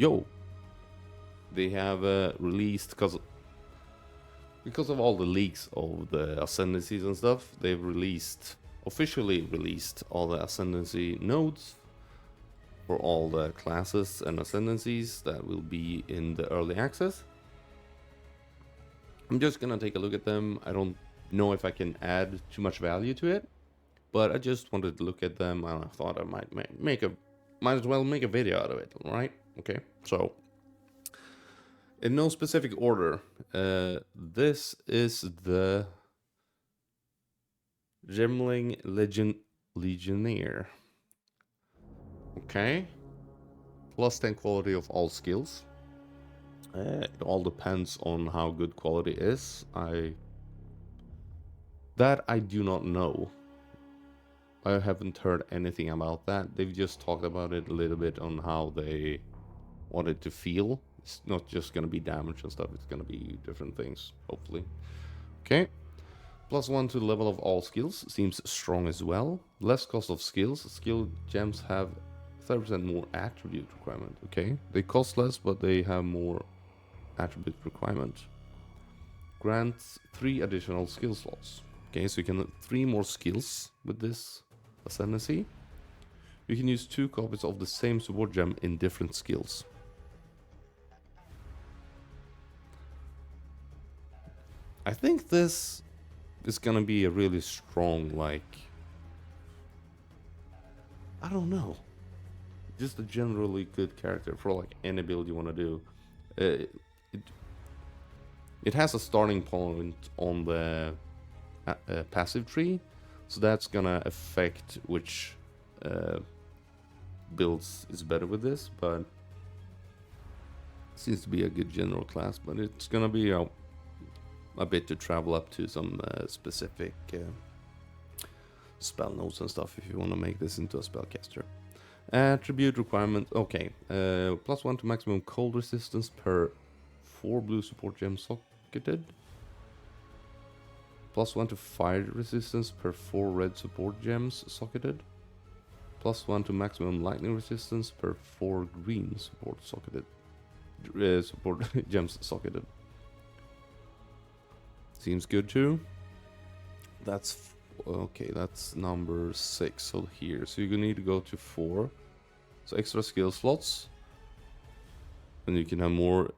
yo, they have released, because of all the leaks of the Ascendancies and stuff, they've officially released all the Ascendancy nodes for all the classes and Ascendancies that will be in the early access. I'm just gonna take a look at them. I don't know if I can add too much value to it, but I just wanted to look at them and I thought I might as well make a video out of it, alright? Okay, so in no specific order, this is the Gemling Legionnaire. Okay, plus 10 quality of all skills. It all depends on how good quality is. That I do not know. I haven't heard anything about that. They've just talked about it a little bit on how they want it to feel. It's not just gonna be damage and stuff, it's gonna be different things, hopefully. Okay. Plus 1 to the level of all skills. Seems strong as well. Less cost of skills. Skill gems have 30% more attribute requirement. Okay. They cost less, but they have more attribute requirement. Grants 3 additional skill slots. Okay, so you can have 3 more skills with this Ascendancy. You can use 2 copies of the same support gem in different skills. I think this is gonna be a really strong, like, I don't know, just a generally good character for like any build you want to do. It has a starting point on the passive tree, so that's gonna affect which builds is better with this, but seems to be a good general class. But it's gonna be a bit to travel up to some specific spell nodes and stuff if you want to make this into a spellcaster. Attribute requirement, okay. Plus 1 to maximum cold resistance per 4 blue support gems socketed. Plus 1 to fire resistance per 4 red support gems socketed. Plus 1 to maximum lightning resistance per 4 green support socketed. Support gems socketed. Seems good too. That's okay, that's number 6. So here, so you need to go to 4. So extra skill slots, and you can have more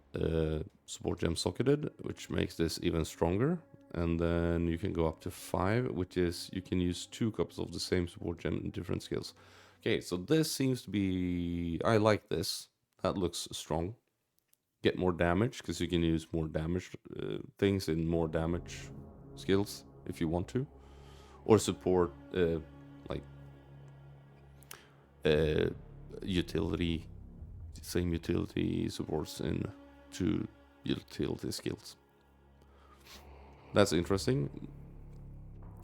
support gem socketed, which makes this even stronger. And then you can go up to 5, which is you can use 2 copies of the same support gem in different skills. Okay, so this seems to be, I like this. That looks strong. Get more damage, because you can use more damage things in more damage skills if you want to, or support utility, same utility supports in 2 utility skills. That's interesting.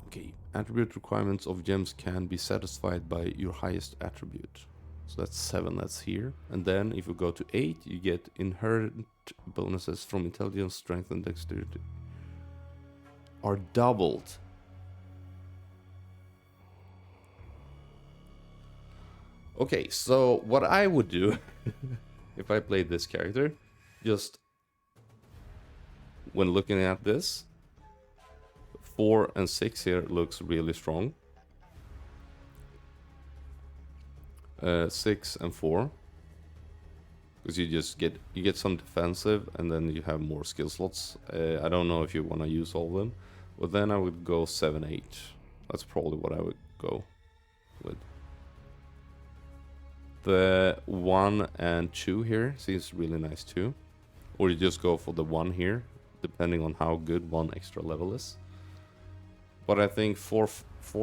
Okay, attribute requirements of gems can be satisfied by your highest attribute. So that's 7, that's here. And then if you go to 8, you get inherent bonuses from intelligence, strength, and dexterity are doubled. Okay, so what I would do if I played this character, just when looking at this, 4 and 6 here looks really strong. 6 and 4, because you get some defensive and then you have more skill slots. I don't know if you want to use all of them, but then I would go 7, 8. That's probably what I would go with. The 1 and 2 here seems really nice too, or you just go for the 1 here, depending on how good 1 extra level is. But I think 4,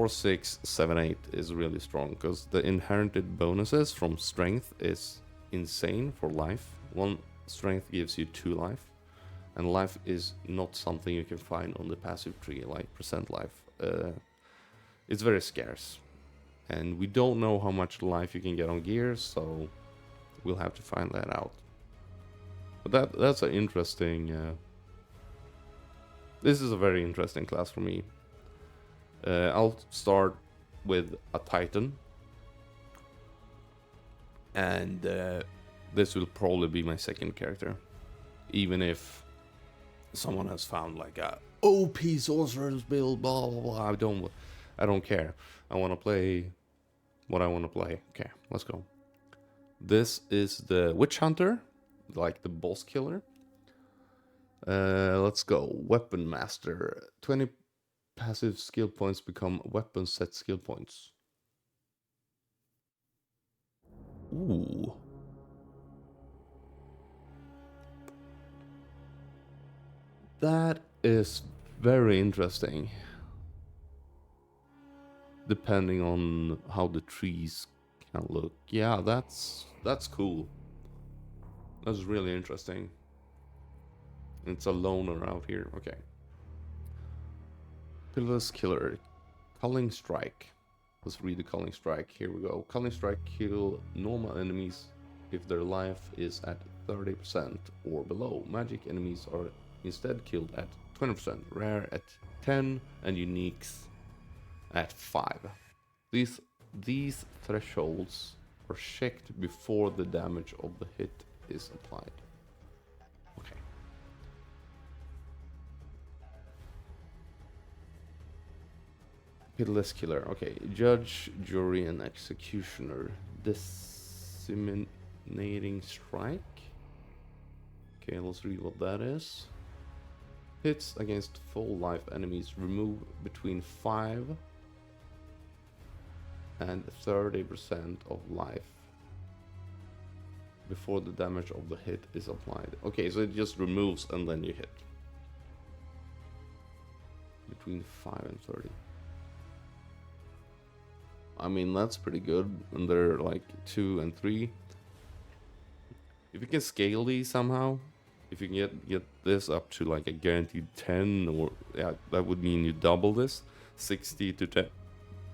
6, 7, 8 is really strong, because the inherited bonuses from strength is insane for life. 1 strength gives you 2 life, and life is not something you can find on the passive tree, like percent life. It's very scarce, and we don't know how much life you can get on gear, so we'll have to find that out. But that's an interesting... this is a very interesting class for me. I'll start with a Titan, and this will probably be my second character, even if someone has found like a OP Sorceress build, blah blah blah. I don't care. I want to play what I want to play. Okay, let's go. This is the Witchhunter, like the boss killer. Let's go. Weapon Master. 20 passive skill points become weapon set skill points. Ooh. That is very interesting. Depending on how the trees can look. Yeah, that's cool. That's really interesting. It's a loner out here. Okay. Pitiless Killer. Culling Strike. Let's read the Culling Strike. Here we go. Culling Strike kill normal enemies if their life is at 30% or below. Magic enemies are instead killed at 20%, rare at 10, and uniques at 5. These thresholds are checked before the damage of the hit is applied. Okay. Pitiless Killer. Okay. Judge, Jury, and Executioner. Disseminating Strike. Okay, let's read what that is. Hits against full life enemies remove between 5 and 30% of life before the damage of the hit is applied. Okay, so it just removes and then you hit. Between 5 and 30. I mean, that's pretty good. And they're like 2 and 3. If you can scale these somehow, if you can get this up to like a guaranteed 10, or yeah, that would mean you double this, 60 to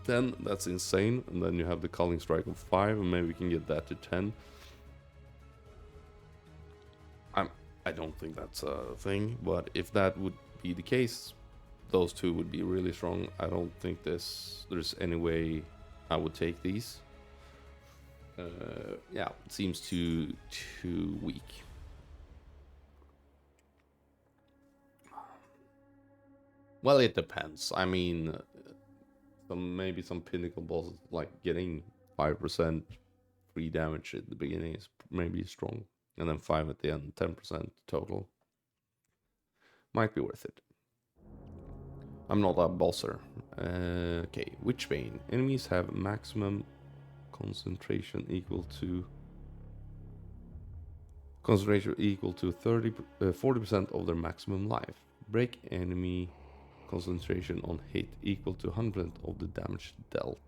10, that's insane. And then you have the Culling Strike of 5, and maybe we can get that to 10. I don't think that's a thing, but if that would be the case, those two would be really strong. I don't think there's any way I would take these. Yeah, it seems too weak. Well, it depends. I mean, maybe some pinnacle bosses like getting 5% free damage at the beginning is maybe strong, and then 5 at the end, 10% total. Might be worth it. I'm not a bosser. Okay, Witchbane. Enemies have maximum concentration equal to 40% of their maximum life. Break enemy concentration on hit equal to 100% of the damage dealt.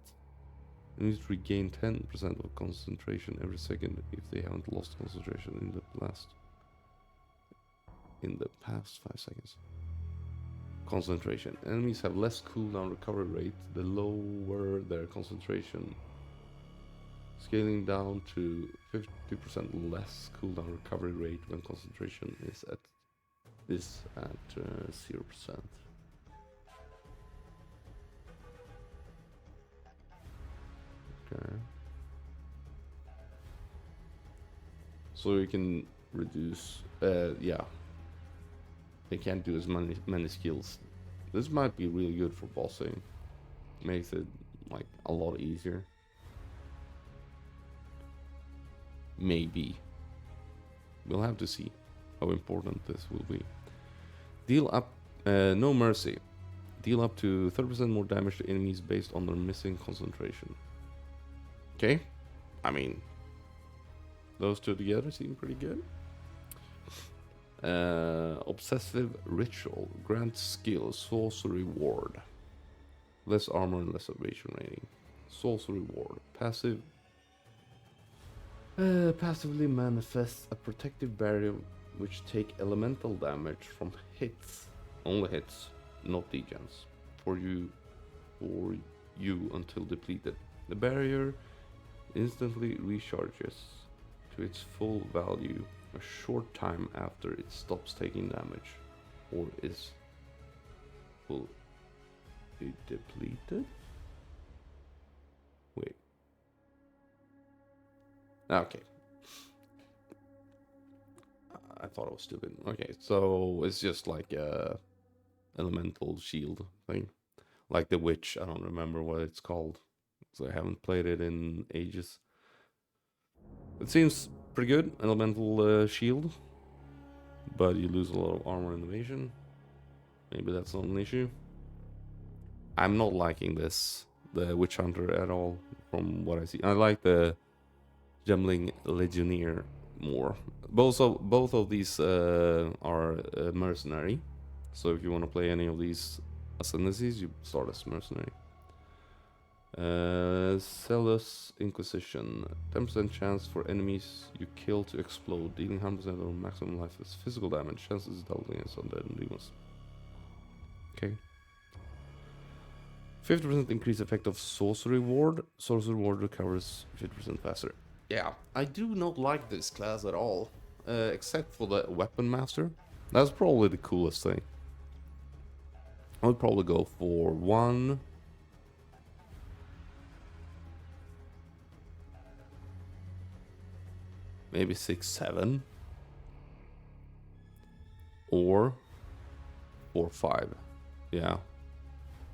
Enemies regain 10% of concentration every second if they haven't lost concentration in the past 5 seconds. Concentration. Enemies have less cooldown recovery rate the lower their concentration. Scaling down to 50% less cooldown recovery rate when concentration is at 0%. Okay. So you can reduce. Yeah. They can't do as many skills. This might be really good for bossing. Makes it like a lot easier. Maybe. We'll have to see how important this will be. Deal up, no mercy. Deal up to 30% more damage to enemies based on their missing concentration. Okay, I mean, those two together seem pretty good. Obsessive Ritual grants skill Sorcery Ward. Less armor and less evasion rating. Sorcery Ward. Passively manifests a protective barrier which take elemental damage from hits. Only hits, not degens. For you until depleted. The barrier instantly recharges to its full value a short time after it stops taking damage, or is fully depleted. Wait. Okay. I thought it was stupid. Okay, so it's just like a elemental shield thing. Like the witch, I don't remember what it's called. So I haven't played it in ages. It seems pretty good, elemental shield. But you lose a lot of armor and evasion. Maybe that's not an issue. I'm not liking this, the Witchhunter at all, from what I see. I like the Gemling Legionnaire more. Both of these are Mercenary. So if you want to play any of these Ascendancies, you start as Mercenary. Zealous Inquisition. 10% chance for enemies you kill to explode, dealing 100% of maximum life as physical damage. Chances doubled against undead and demons. Okay. 50% increased effect of Sorcery Ward. Sorcery Ward recovers 50% faster. Yeah, I do not like this class at all. Except for the Weapon Master. That's probably the coolest thing. I would probably go for 1... maybe 6, 7. Or 4, 5. Yeah.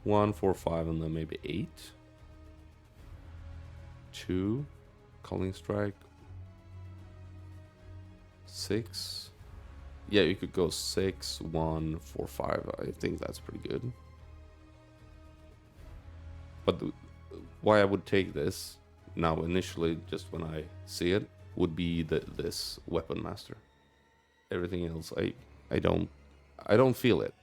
1, 4, 5, and then maybe 8. 2. Culling Strike. 6. Yeah, you could go 6, 1, 4, 5. I think that's pretty good. But why I would take this now initially, just when I see it, would be this Weapon Master. Everything else, I don't feel it.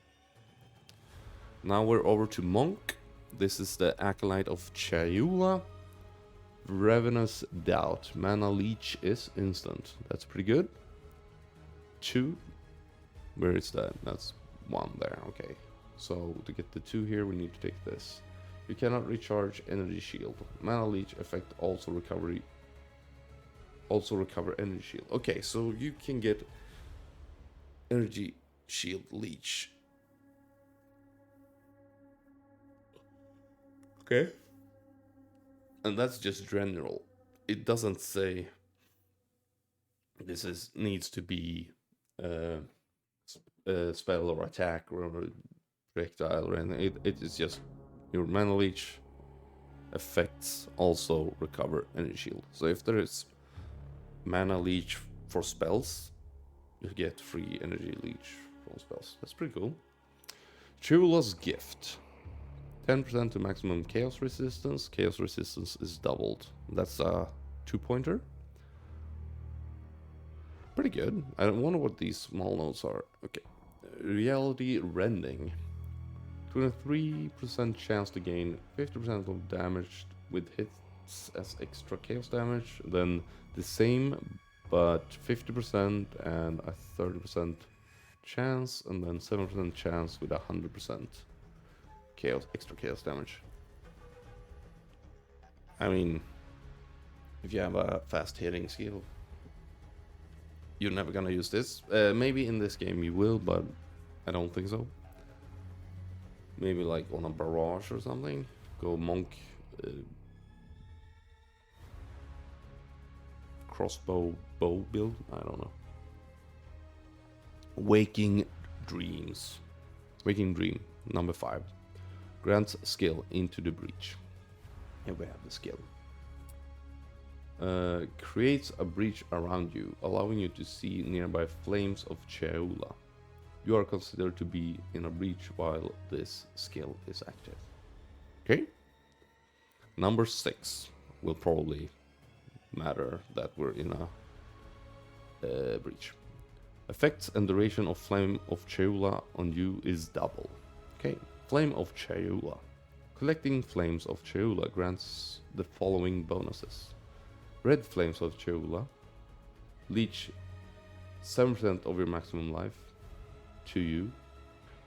Now we're over to Monk. This is the Acolyte of Chayula. Ravenous Doubt. Mana Leech is instant. That's pretty good. 2. Where is that? That's 1 there. Okay. So to get the 2 here, we need to take this. You cannot recharge Energy Shield. Mana Leech effect also recover Energy Shield. Okay, so you can get Energy Shield Leech. Okay. And that's just general. It doesn't say this needs to be a spell or attack or projectile or anything. It is just your Mana Leech effects also recover Energy Shield. So if there is Mana Leech for spells, you get free Energy Leech from spells. That's pretty cool. Chayula's Gift. 10% to maximum chaos resistance. Chaos resistance is doubled. That's a 2-pointer. Pretty good. I wonder what these small notes are. Okay. Reality Rending. 23% chance to gain 50% of damage with hits as extra chaos damage. Then the same, but 50% and a 30% chance, and then 7% chance with 100% extra chaos damage. I mean, if you have a fast hitting skill, you're never gonna use this. Maybe in this game you will, but I don't think so. Maybe like on a barrage or something. Go Monk crossbow bow build. I don't know. Waking Dream, number 5. Grants skill into the breach. Here we have the skill. Creates a breach around you, allowing you to see nearby flames of Chayula. You are considered to be in a breach while this skill is active. Okay. Number 6 will probably matter that we're in a breach. Effects and duration of Flame of Chayula on you is double. Okay. Flame of Chayula. Collecting Flames of Chayula grants the following bonuses. Red Flames of Chayula leech 7% of your maximum life to you.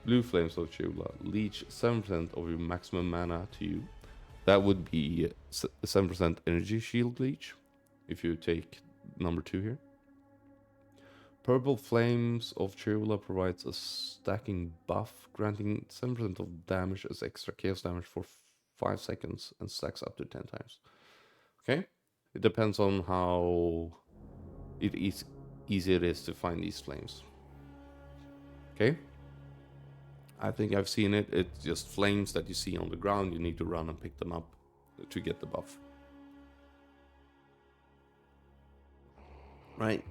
Blue Flames of Chayula leech 7% of your maximum mana to you. That would be 7% Energy Shield leech if you take number 2 here. Purple Flames of Chayula provides a stacking buff, granting 7% of damage as extra chaos damage for 5 seconds and stacks up to 10 times. Okay? It depends on how it is easy it is to find these flames. Okay? I think I've seen it. It's just flames that you see on the ground. You need to run and pick them up to get the buff. Right.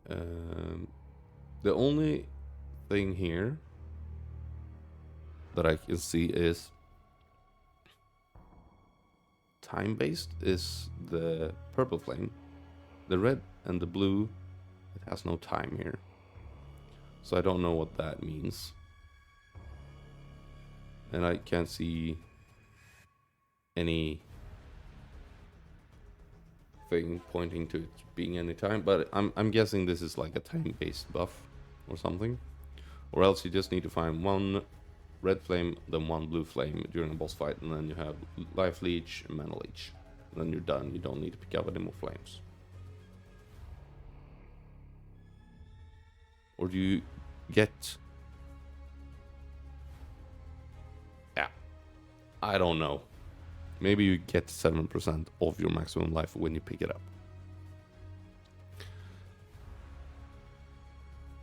The only thing here that I can see is time-based is the purple flame. The red and the blue, it has no time here. So I don't know what that means. And I can't see any thing pointing to it being any time, but I'm guessing this is like a time-based buff or something. Or else you just need to find one red flame, then one blue flame during a boss fight, and then you have life leech and mana leech. And then you're done. You don't need to pick up any more flames. Or do you get... Yeah. I don't know. Maybe you get 7% of your maximum life when you pick it up.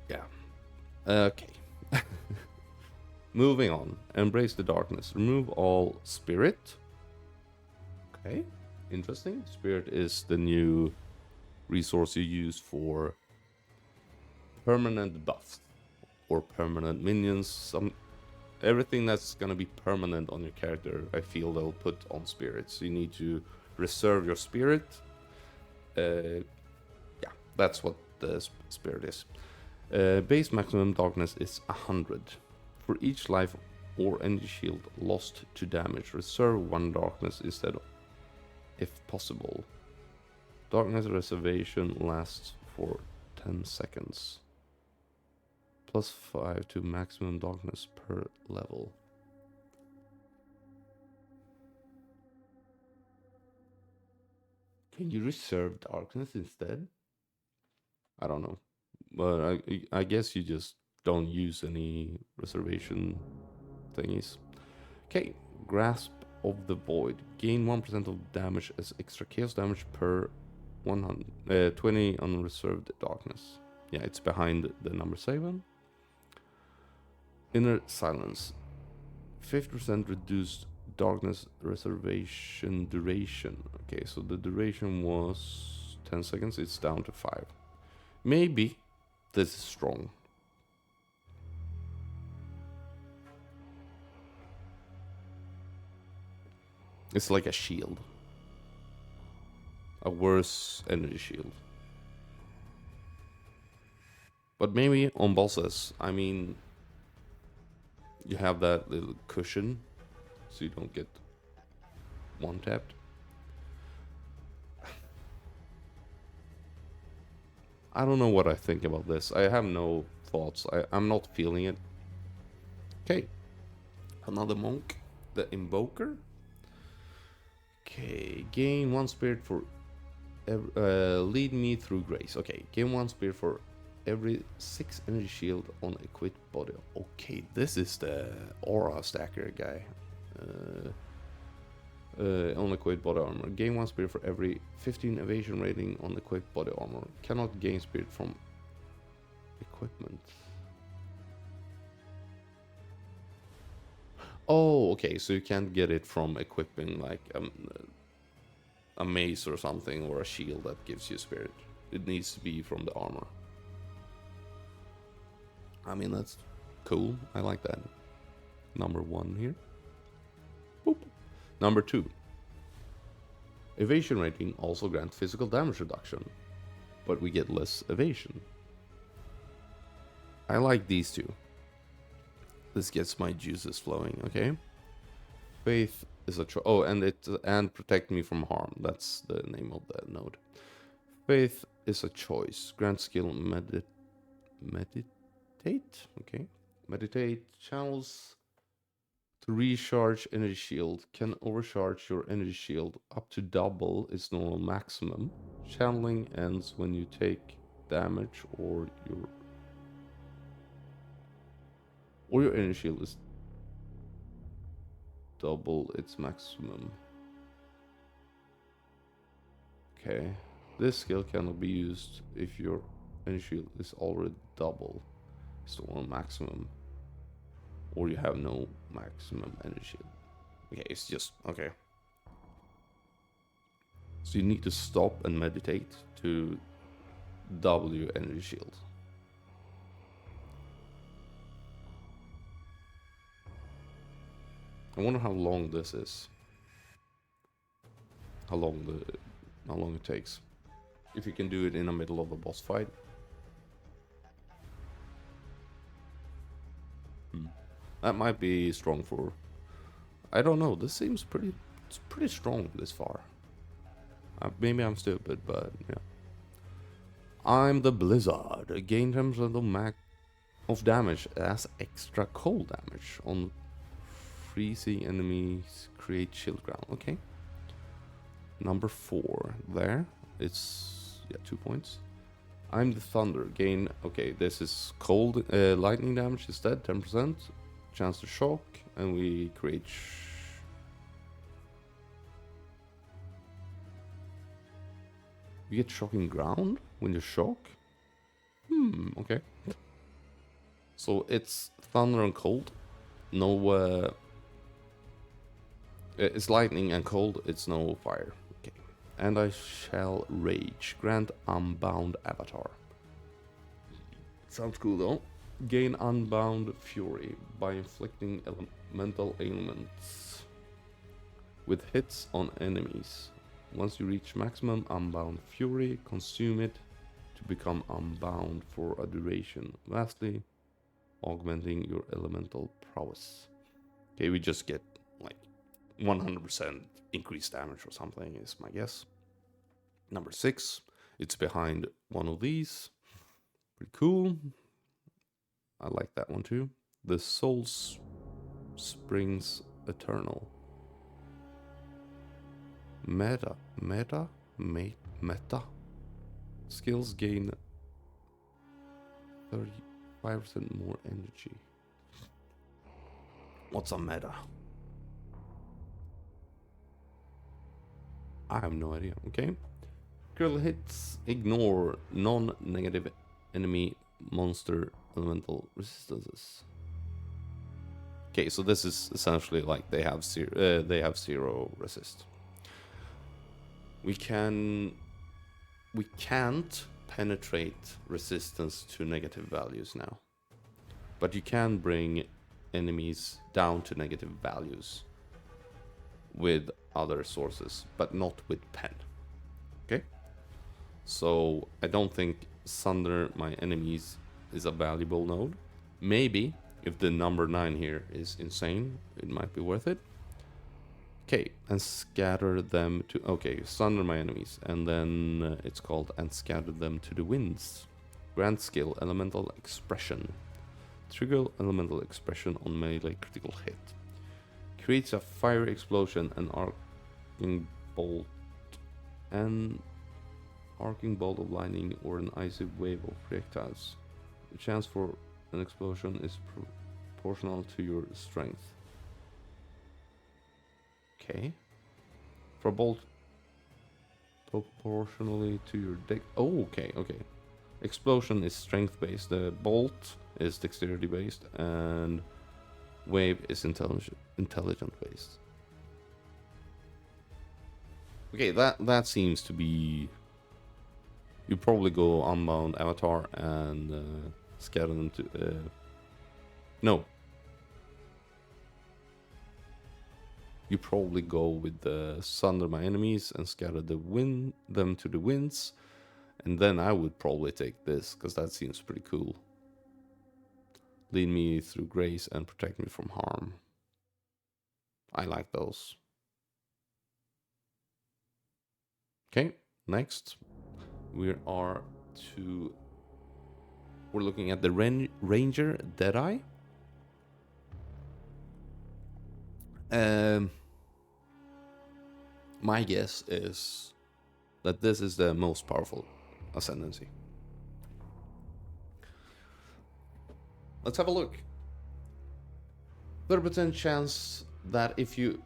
Yeah. Okay. Moving on. Embrace the darkness. Remove all spirit. Okay. Interesting. Spirit is the new resource you use for permanent buffs or permanent minions. Everything that's gonna be permanent on your character, I feel they'll put on spirits. You need to reserve your spirit. Yeah, that's what the spirit is. Base maximum darkness is 100. For each life or energy shield lost to damage, reserve 1 darkness instead, if possible. Darkness reservation lasts for 10 seconds. Plus 5 to maximum darkness per level. Can you reserve darkness instead? I don't know. But I guess you just don't use any reservation thingies. Okay, Grasp of the Void. Gain 1% of damage as extra chaos damage per 20 unreserved darkness. Yeah, it's behind the number 7. Inner Silence. 50% reduced darkness reservation duration. Okay, so the duration was 10 seconds. It's down to 5. Maybe this is strong. It's like a shield. A worse energy shield. But maybe on bosses, I mean, you have that little cushion, so you don't get one-tapped. I don't know what I think about this. I have no thoughts. I'm not feeling it. Okay. Another monk. The Invoker. Okay. Gain 1 spirit for... lead me through grace. Okay. Gain 1 spirit for every 6 energy shield on equipped body. Okay. This is the aura stacker guy. On equipped body armor. Gain 1 spirit for every 15 evasion rating on equipped body armor. Cannot gain spirit from equipment. Oh, okay. So you can't get it from equipping like a mace or something, or a shield that gives you spirit. It needs to be from the armor. I mean, that's cool. I like that. Number 1 here. Boop. Number 2. Evasion rating also grants physical damage reduction, but we get less evasion. I like these 2. This gets my juices flowing, okay? Faith is a choice. Oh, and protect me from harm. That's the name of the node. Faith is a choice. Grant skill meditate. Okay. Meditate channels to recharge energy shield. Can overcharge your energy shield up to double its normal maximum. Channeling ends when you take damage or your energy shield is double its maximum. Okay. This skill cannot be used if your energy shield is already double. It's the one maximum. Or you have no maximum energy shield. Okay, it's just, okay. So you need to stop and meditate to double your energy shield. I wonder how long this is. How long it takes. If you can do it in the middle of a boss fight. That might be strong for... I don't know, this seems pretty... It's pretty strong this far. Maybe I'm stupid, but yeah. I'm the Blizzard. Gain 10% of damage as extra cold damage on freezing enemies. Create chill ground. Okay. Number 4 there. It's 2 points. I'm the Thunder. Gain. Okay, this is cold lightning damage instead. 10%. Chance to shock, and we create. You get shocking ground when you shock? Okay. So it's thunder and cold. No, it's lightning and cold, it's no fire. Okay. And I shall rage. Grant unbound avatar. Sounds cool though. Gain unbound fury by inflicting elemental ailments with hits on enemies. Once you reach maximum unbound fury, consume it to become unbound for a duration, vastly augmenting your elemental prowess. Okay, we just get like 100% increased damage or something is my guess. Number 6, it's behind one of these. Pretty cool. I like that one too. The Soul Springs Eternal. Meta. Skills gain 35% more energy. What's a meta? I have no idea. Okay. Critical hits ignore non-negative enemy monster elemental resistances. Okay, so this is essentially like they have zero resist. We can't penetrate resistance to negative values now, but you can bring enemies down to negative values with other sources, but not with pen. Okay, so I don't think sunder my enemies is a valuable node. Maybe if the number 9 here is insane, it might be worth it. Okay, and scatter them to... Okay, sunder my enemies. And then it's called and scatter them to the winds. Grant skill, elemental expression. Trigger elemental expression on melee critical hit. Creates a fiery explosion and arcing bolt. And arcing bolt of lightning or an icy wave of projectiles. The chance for an explosion is proportional to your strength. Okay. For a bolt proportionally to your deck. Oh, okay. Explosion is strength based. The bolt is dexterity based, and wave is intelligent based. Okay, that seems to be. You probably go unbound avatar and scatter them to. No. You probably go with the sunder my enemies and scatter them to the winds, and then I would probably take this because that seems pretty cool. Lead me through grace and protect me from harm. I like those. Okay, next we're looking at the Ranger Deadeye. My guess is that this is the most powerful ascendancy. Let's have a look. 30% chance that if you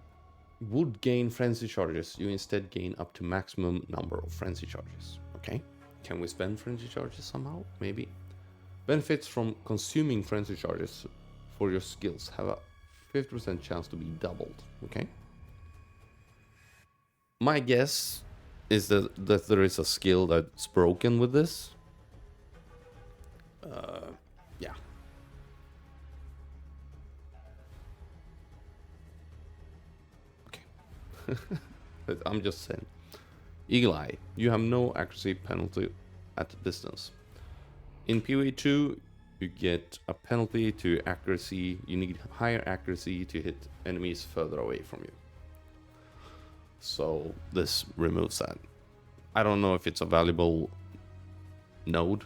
would gain frenzy charges, you instead gain up to maximum number of frenzy charges. Okay, can we spend frenzy charges somehow? Maybe. Benefits from consuming frenzy charges for your skills have a 50% chance to be doubled. Okay. My guess is that there is a skill that's broken with this. Yeah. Okay. I'm just saying. Eagle Eye. You have no accuracy penalty at distance. In PoE 2, you get a penalty to accuracy. You need higher accuracy to hit enemies further away from you. So this removes that. I don't know if it's a valuable node.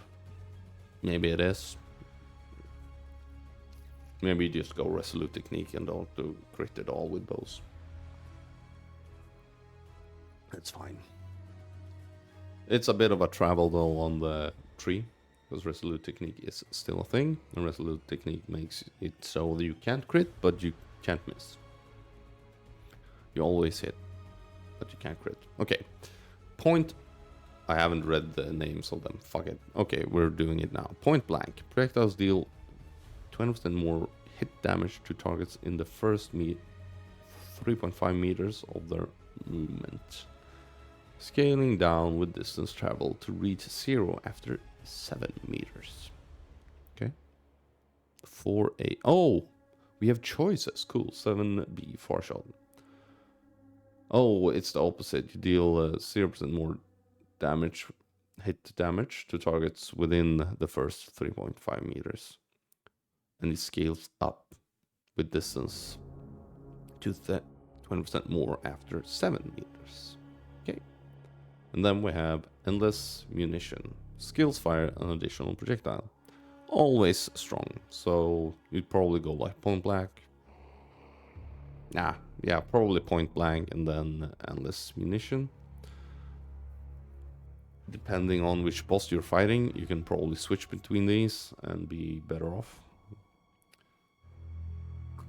Maybe it is. Maybe you just go Resolute Technique and don't do crit at all with bows. It's fine. It's a bit of a travel though on the tree, because Resolute Technique is still a thing, and Resolute Technique makes it so that you can't crit, but you can't miss. You always hit, but you can't crit. Okay. Point. I haven't read the names of them. Fuck it. Okay, we're doing it now. Point blank. Projectiles deal 20% more hit damage to targets in the first 3.5 meters of their movement. Scaling down with distance travel to reach 0 after 7 meters. Okay. 4A. Oh! We have choices. Cool. 7B. Far shot. Oh, it's the opposite. You deal 0% more damage, hit damage to targets within the first 3.5 meters. And it scales up with distance to 20% more after 7 meters. Okay. And then we have Endless Munition. Skills fire an additional projectile. Always strong. So you'd probably go like point blank. Yeah, probably point blank and then Endless Munition. Depending on which boss you're fighting, you can probably switch between these and be better off.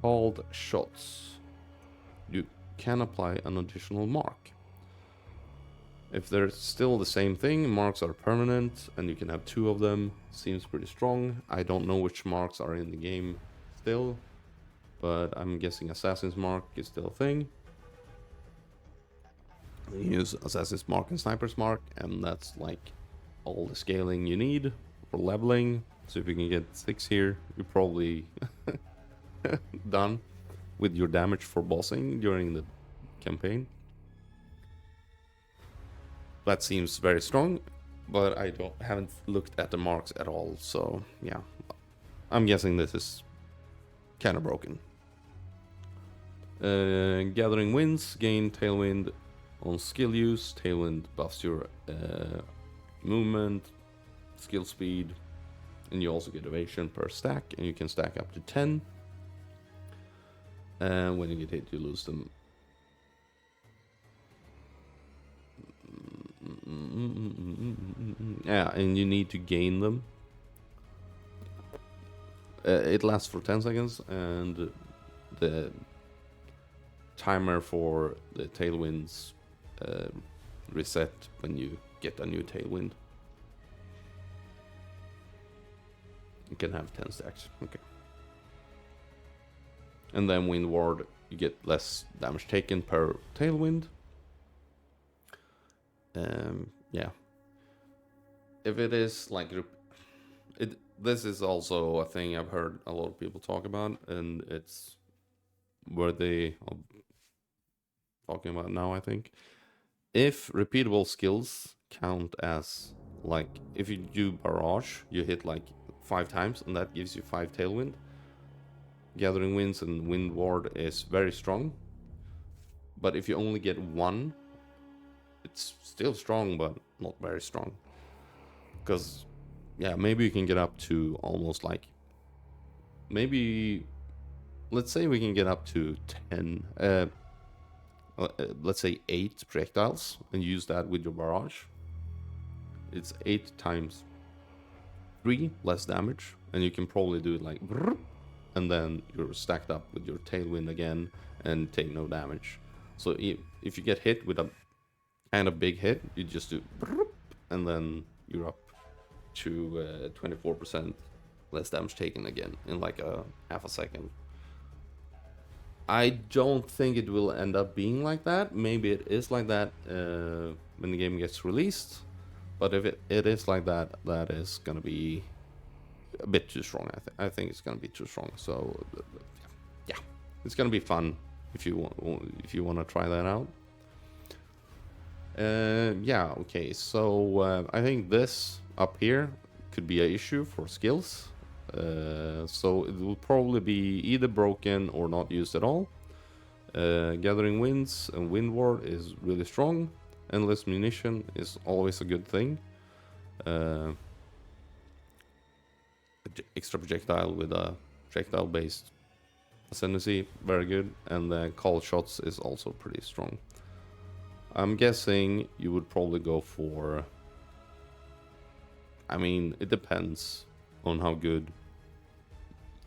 Called shots. You can apply an additional mark. If they're still the same thing, marks are permanent and you can have 2 of them. Seems pretty strong. I don't know which marks are in the game still, but I'm guessing Assassin's Mark is still a thing. You use Assassin's Mark and Sniper's Mark, and that's like all the scaling you need for leveling. So if you can get 6 here, you're probably done with your damage for bossing during the campaign. That seems very strong, but I haven't looked at the marks at all, so yeah. I'm guessing this is kind of broken. Gathering Winds, gain Tailwind on skill use. Tailwind buffs your movement, skill speed, and you also get evasion per stack, and you can stack up to 10. And when you get hit, you lose them. Yeah, and you need to gain them. It lasts for 10 seconds, and the timer for the tailwinds reset when you get a new tailwind. You can have 10 stacks. Okay. And then Wind Ward, you get less damage taken per tailwind. Yeah. If it is like this is also a thing I've heard a lot of people talk about, and it's worthy of talking about now, I think. If repeatable skills count as, like, if you do Barrage, you hit like 5 times, and that gives you 5 tailwind. Gathering Winds and Wind Ward is very strong. But if you only get 1, it's still strong, but not very strong. Because, yeah, maybe you can get up to almost like... Maybe... Let's say we can get up to 10... let's say 8 projectiles, and use that with your Barrage. It's 8 times 3 less damage, and you can probably do it like... And then you're stacked up with your Tailwind again, and take no damage. So if you get hit with a kind of big hit, you just do, and then you're up to 24% less damage taken again in like a half a second. I don't think it will end up being like that. Maybe it is like that when the game gets released. But if it is like that, that is gonna be a bit too strong. I think it's gonna be too strong. So yeah, it's gonna be fun if you want to try that out. Yeah. Okay. So I think this up here could be an issue for skills. So it will probably be either broken or not used at all. Gathering Winds and Wind Ward is really strong. Endless Munition is always a good thing. Extra projectile with a projectile based ascendancy, very good. And the call shots is also pretty strong. I'm guessing you would probably go for, I mean, it depends on how good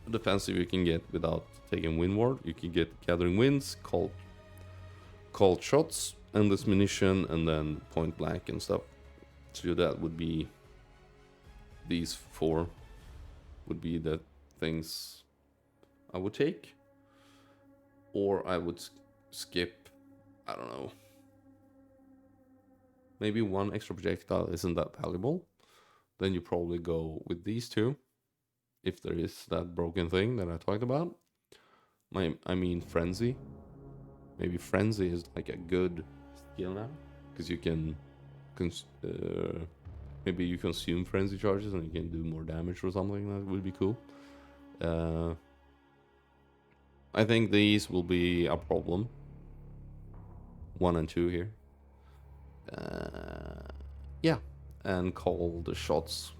defensive you can get without taking Wind Ward. You can get Gathering Winds, called shots, Endless Munition, and then Point Blank and stuff. So that would be, these 4 would be the things I would take. Or I would skip, I don't know, maybe 1 extra projectile isn't that valuable. Then you probably go with these 2. If there is that broken thing that I talked about. I mean Frenzy. Maybe Frenzy is like a good skill now. Because you can... maybe you consume Frenzy charges and you can do more damage or something. That would be cool. I think these will be a problem. 1 and 2 here. Yeah. And call the shots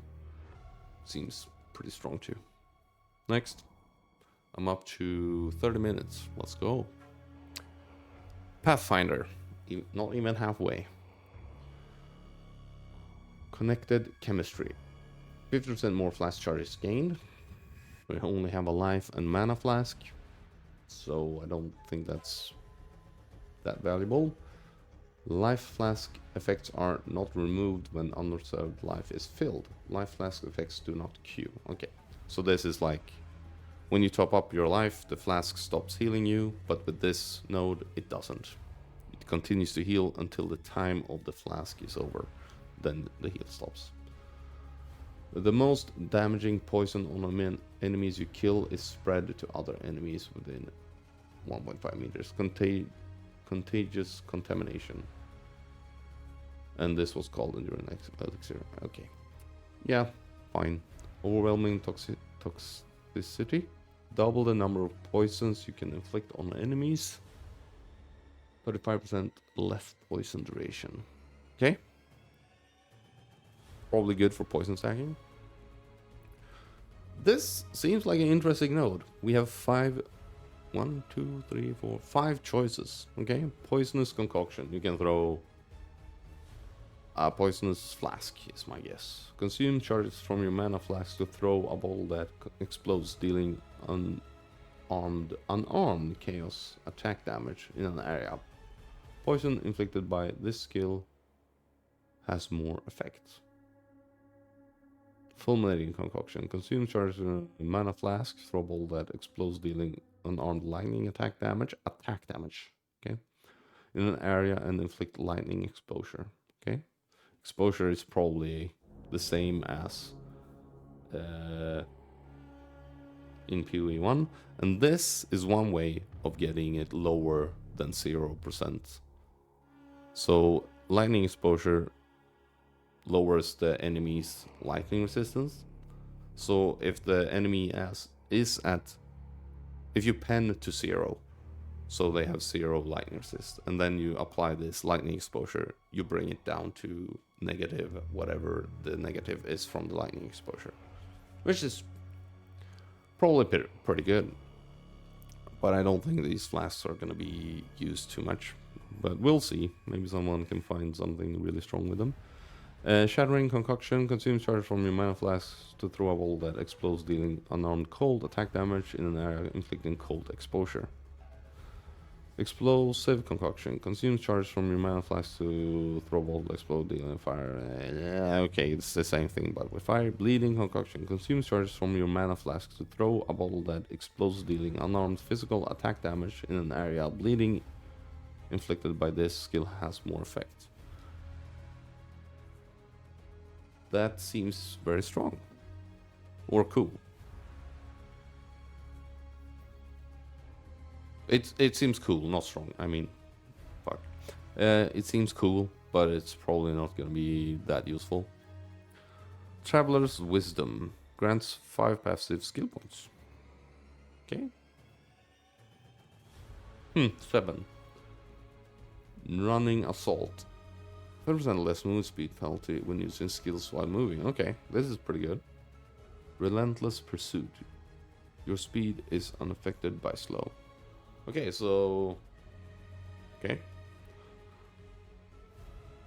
seems pretty strong too. Next. I'm up to 30 minutes. Let's go. Pathfinder. Not even halfway. Connected Chemistry. 50% more flask charges gained. We only have a life and mana flask. So I don't think that's that valuable. Life flask effects are not removed when unreserved life is filled. Life flask effects do not queue. Okay, so this is like when you top up your life, the flask stops healing you, but with this node, it doesn't. It continues to heal until the time of the flask is over. Then the heal stops. The most damaging poison on enemies you kill is spread to other enemies within 1.5 meters. Contagious contamination. And this was called Enduring Elixir. Okay. Yeah, fine. Overwhelming toxicity. Double the number of poisons you can inflict on enemies. 35% less poison duration. Okay. Probably good for poison stacking. This seems like an interesting node. We have 5 choices. Okay, poisonous concoction. You can throw a poisonous flask, is my guess. Consume charges from your mana flask to throw a ball that explodes, dealing unarmed chaos attack damage in an area. Poison inflicted by this skill has more effect. Fulminating concoction. Consume charges in a mana flask, throw a ball that explodes, dealing unarmed lightning attack damage. Okay, in an area and inflict lightning exposure. Okay, exposure is probably the same as in PoE 1, and this is one way of getting it lower than 0%. So lightning exposure lowers the enemy's lightning resistance. So if the enemy if you pen to 0, so they have 0 lightning resist, and then you apply this lightning exposure, you bring it down to negative, whatever the negative is from the lightning exposure, which is probably pretty good. But I don't think these flasks are going to be used too much, but we'll see. Maybe someone can find something really strong with them. Shattering Concoction. Consumes charge from your mana flasks to throw a ball that explodes, dealing unarmed cold attack damage in an area, inflicting cold exposure. Explosive concoction. Consumes charge from your mana flask to throw bolt, explode, dealing fire. Okay, it's the same thing, but with fire. Bleeding concoction. Consumes charge from your mana flask to throw a bottle that explodes, dealing unarmed physical attack damage in an area. Bleeding inflicted by this skill has more effect. That seems very strong. Or cool. It seems cool, not strong. I mean, fuck. It seems cool, but it's probably not gonna be that useful. Traveler's Wisdom grants 5 passive skill points. Okay. 7. Running Assault. 30% less move speed penalty when using skills while moving. Okay, this is pretty good. Relentless Pursuit. Your speed is unaffected by slow. Okay, so... Okay.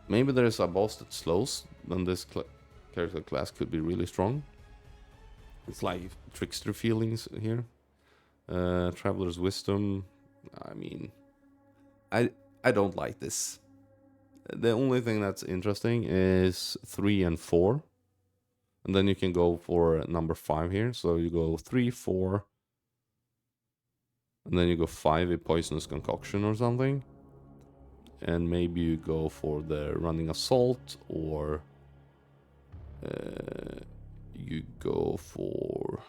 Maybe there's a boss that slows, then this character class could be really strong. It's like trickster feelings here. Traveler's Wisdom. I mean... I don't like this. The only thing that's interesting is 3 and 4. And then you can go for number 5 here. So you go 3, 4... And then you go 5 a Poisonous Concoction or something. And maybe you go for the Running Assault, or you go for...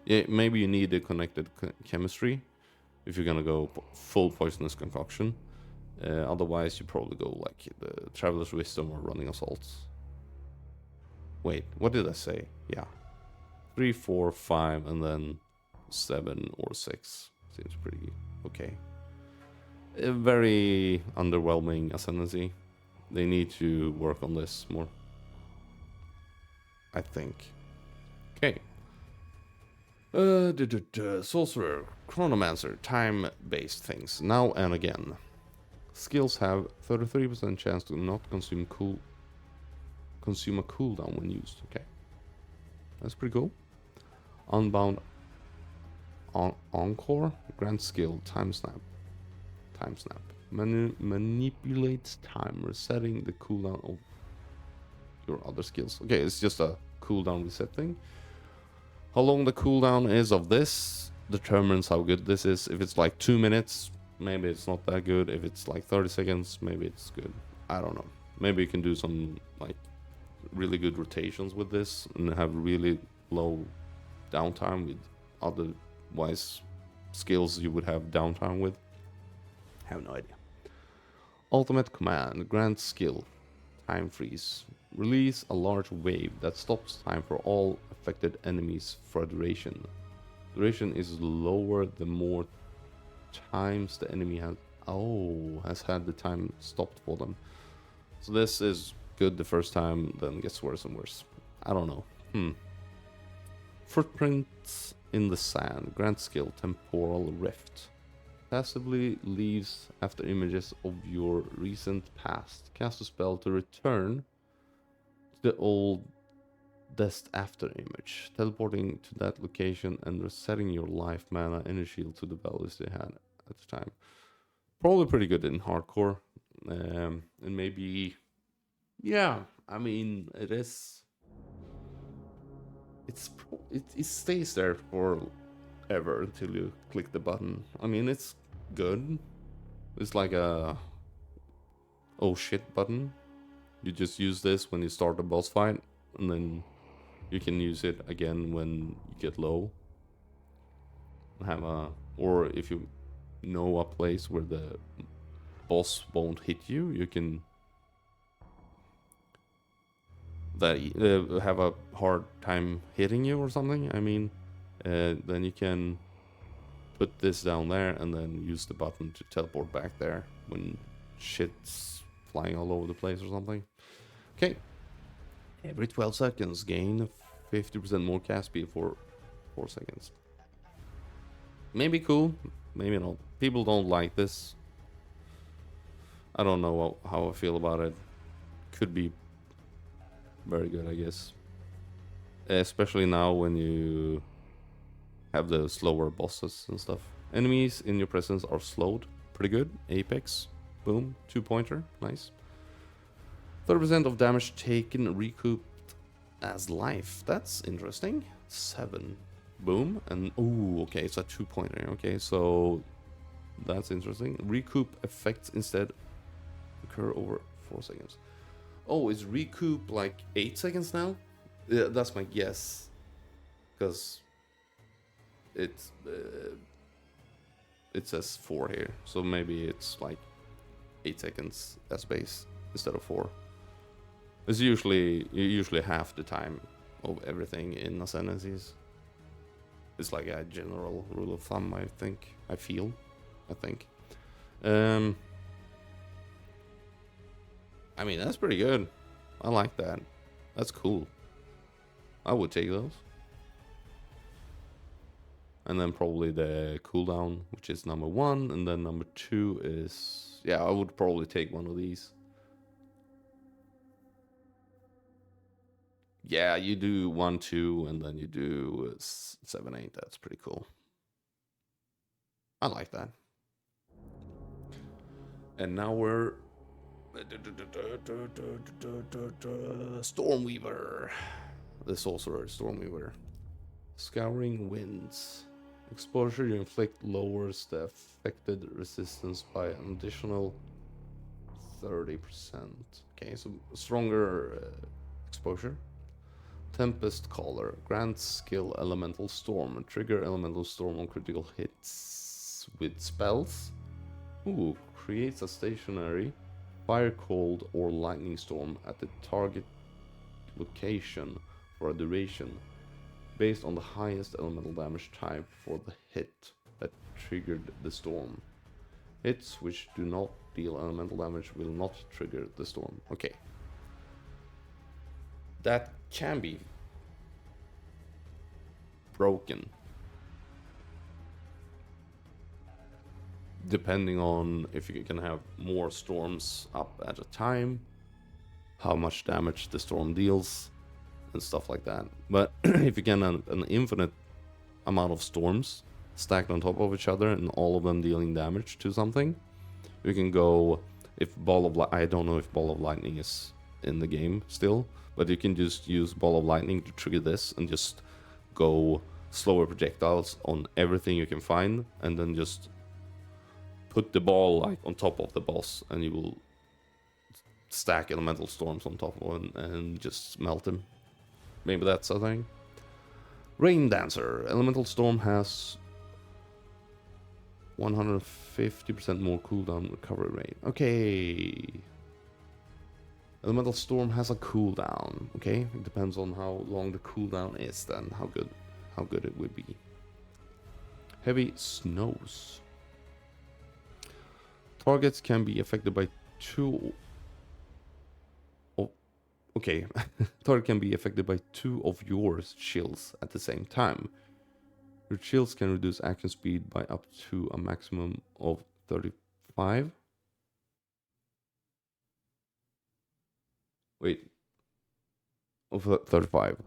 Yeah, maybe you need a Connected Chemistry if you're gonna go full Poisonous Concoction. Otherwise you probably go like the Traveler's Wisdom or Running Assault. Wait, what did I say? Yeah. 3, 4, 5 and then 7 or 6. Seems pretty okay. A very underwhelming Ascendancy. They need to work on this more, I think. Okay. Sorcerer, Chronomancer, time-based things. Now and again. Skills have 33% chance to not consume a cooldown when used. Okay. That's pretty cool. Unbound Encore, Grand Skill, Time Snap. Manipulates time, resetting the cooldown of your other skills. Okay, it's just a cooldown reset thing. How long the cooldown is of this determines how good this is. If it's like 2 minutes, maybe it's not that good. If it's like 30 seconds, maybe it's good. I don't know. Maybe you can do some like really good rotations with this and have really low downtime with otherwise skills you would have downtime with. Have no idea. Ultimate Command, Grand Skill, Time Freeze. Release a large wave that stops time for all affected enemies for a duration. Duration is lower the more times the enemy has had the time stopped for them. So this is good the first time, then gets worse and worse. I don't know. Footprints in the Sand, Grand Skill, Temporal Rift. Passively leaves after images of your recent past. Cast a spell to return to the oldest after image, teleporting to that location and resetting your life mana energy shield to the values they had at the time. Probably pretty good in hardcore. And maybe, yeah, I mean, it is. It stays there forever until you click the button. I mean, it's good. It's like a oh shit button. You just use this when you start a boss fight, and then you can use it again when you get low. Or if you know a place where the boss won't hit you, you can have a hard time hitting you or something. I mean, then you can put this down there and then use the button to teleport back there when shit's flying all over the place or something. Okay. Every 12 seconds, gain 50% more cast speed for 4 seconds. Maybe cool, maybe not. People don't like this. I don't know how I feel about it. Could be very good, I guess. Especially now when you have the slower bosses and stuff. Enemies in your presence are slowed pretty good. Apex, boom, 2-pointer, nice. 30% of damage taken recouped as life. That's interesting. 7, boom, and ooh, okay, it's a 2-pointer. Okay, so that's interesting. Recoup effects instead occur over 4 seconds. Oh, is recoup like 8 seconds now? Yeah, that's my guess, because it's it says 4 here, so maybe it's like 8 seconds as base instead of 4. It's usually half the time of everything in Ascendancies. It's like a general rule of thumb, I think. I think. I mean, that's pretty good. I like that. That's cool. I would take those. And then probably the cooldown, which is number 1, and then number 2 is, yeah, I would probably take one of these. Yeah, you do 1, 2, and then you do 7, 8. That's pretty cool. I like that. And now we're Stormweaver. The Sorcerer, Stormweaver. Scouring Winds. Exposure you inflict lowers the affected resistance by an additional 30%. Okay, so stronger exposure. Tempest Caller grants skill Elemental Storm and trigger Elemental Storm on critical hits with spells. Ooh, creates a stationary Fire, Cold, or Lightning Storm at the target location for a duration based on the highest elemental damage type for the hit that triggered the storm. Hits which do not deal elemental damage will not trigger the storm. Okay. That can be broken. Depending on if you can have more storms up at a time, how much damage the storm deals, and stuff like that. But if you can have an infinite amount of storms stacked on top of each other and all of them dealing damage to something, you can go, if Ball of I don't know if Ball of Lightning is in the game still, but you can just use Ball of Lightning to trigger this and just go slower projectiles on everything you can find, and then just put the ball like on top of the boss, and you will stack elemental storms on top of it and just melt them. Maybe that's a thing. Rain Dancer. Elemental Storm has 150% more cooldown recovery rate. Okay. Elemental Storm has a cooldown. Okay, it depends on how long the cooldown is, then how good it would be. Heavy Snows. Targets can be affected by 2. Okay, target can be affected by 2 of your chills at the same time. Your chills can reduce action speed by up to a maximum of 35. Wait. Of 35.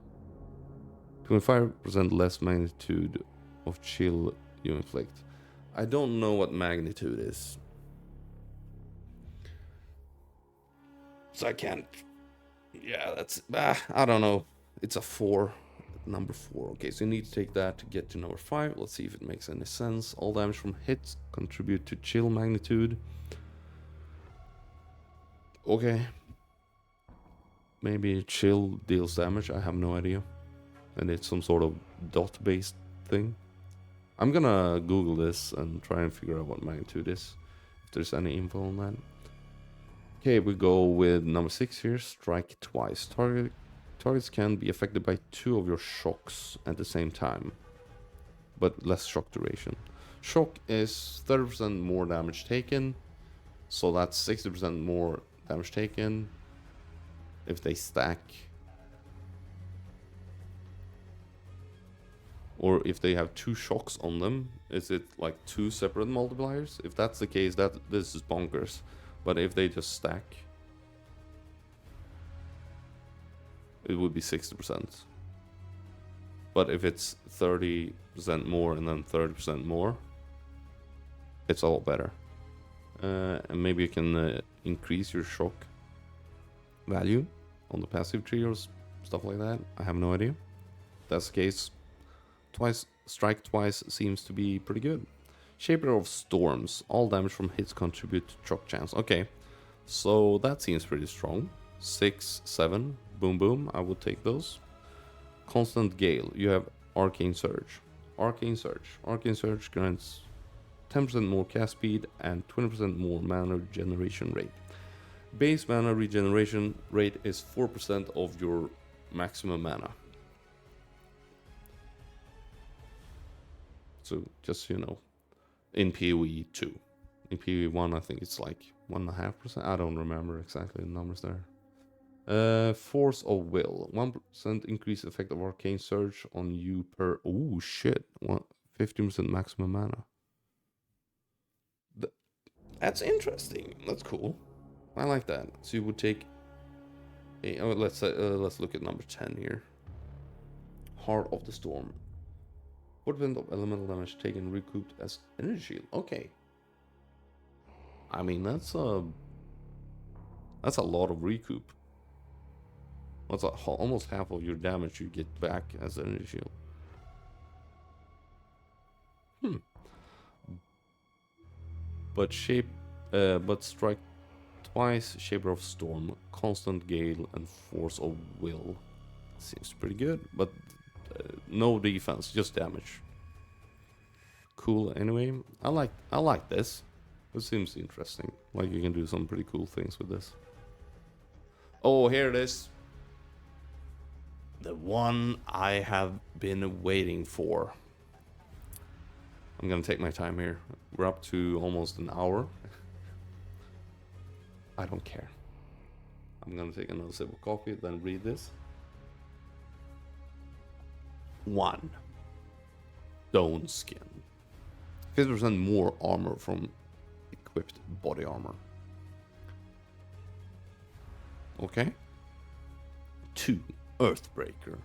25% less magnitude of chill you inflict. I don't know what magnitude is. So I can't. Yeah, that's. I don't know. It's a 4. Number 4. Okay, so you need to take that to get to number 5. Let's see if it makes any sense. All damage from hits contribute to chill magnitude. Okay. Maybe chill deals damage. I have no idea. And it's some sort of dot-based thing. I'm gonna Google this and try and figure out what magnitude is. If there's any info on that. Okay, we go with number 6 here. Strike twice. Targets can be affected by 2 of your shocks at the same time, but less shock duration. Shock is 30% more damage taken, so that's 60% more damage taken if they stack. Or if they have 2 shocks on them, is it like 2 separate multipliers? If that's the case, this is bonkers. But if they just stack, it would be 60%. But if it's 30% more and then 30% more, it's all better. And maybe you can increase your shock value on the passive tree or stuff like that. I have no idea. If that's the case. Strike twice seems to be pretty good. Shaper of Storms. All damage from hits contribute to shock chance. Okay, so that seems pretty strong. 6, 7, boom boom. I would take those. Constant Gale. You have Arcane Surge. Arcane Surge grants 10% more cast speed and 20% more mana regeneration rate. Base mana regeneration rate is 4% of your maximum mana. So just so you know, in PoE 2. In PoE 1 I think it's like 1.5%. I don't remember exactly the numbers there. Force of Will. 1% increase effect of Arcane Surge on you per... Oh shit. 15% maximum mana. That's interesting. That's cool. I like that. So you would take... let's look at number 10 here. Heart of the Storm. 4% of elemental damage taken recouped as energy shield. Okay. I mean, that's a lot of recoup. That's almost half of your damage you get back as energy shield. But strike twice, Shaper of Storm, Constant Gale, and Force of Will. Seems pretty good, but no defense, just damage. Cool. Anyway, I like this. It seems interesting. Like you can do some pretty cool things with this. Oh, here it is. The one I have been waiting for. I'm gonna take my time here. We're up to almost an hour. I don't care. I'm gonna take another sip of coffee, then read this. 1. Stone Skin. 50% more armor from equipped body armor. Okay. 2. Earthbreaker.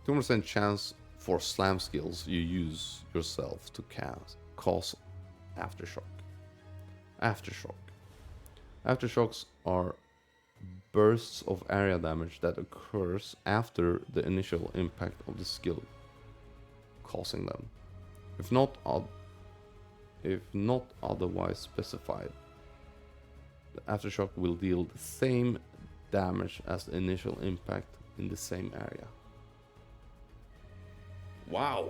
2% chance for slam skills you use yourself to cause Aftershock. Aftershocks are bursts of area damage that occurs after the initial impact of the skill causing them. If not otherwise specified, the Aftershock will deal the same damage as the initial impact in the same area. Wow.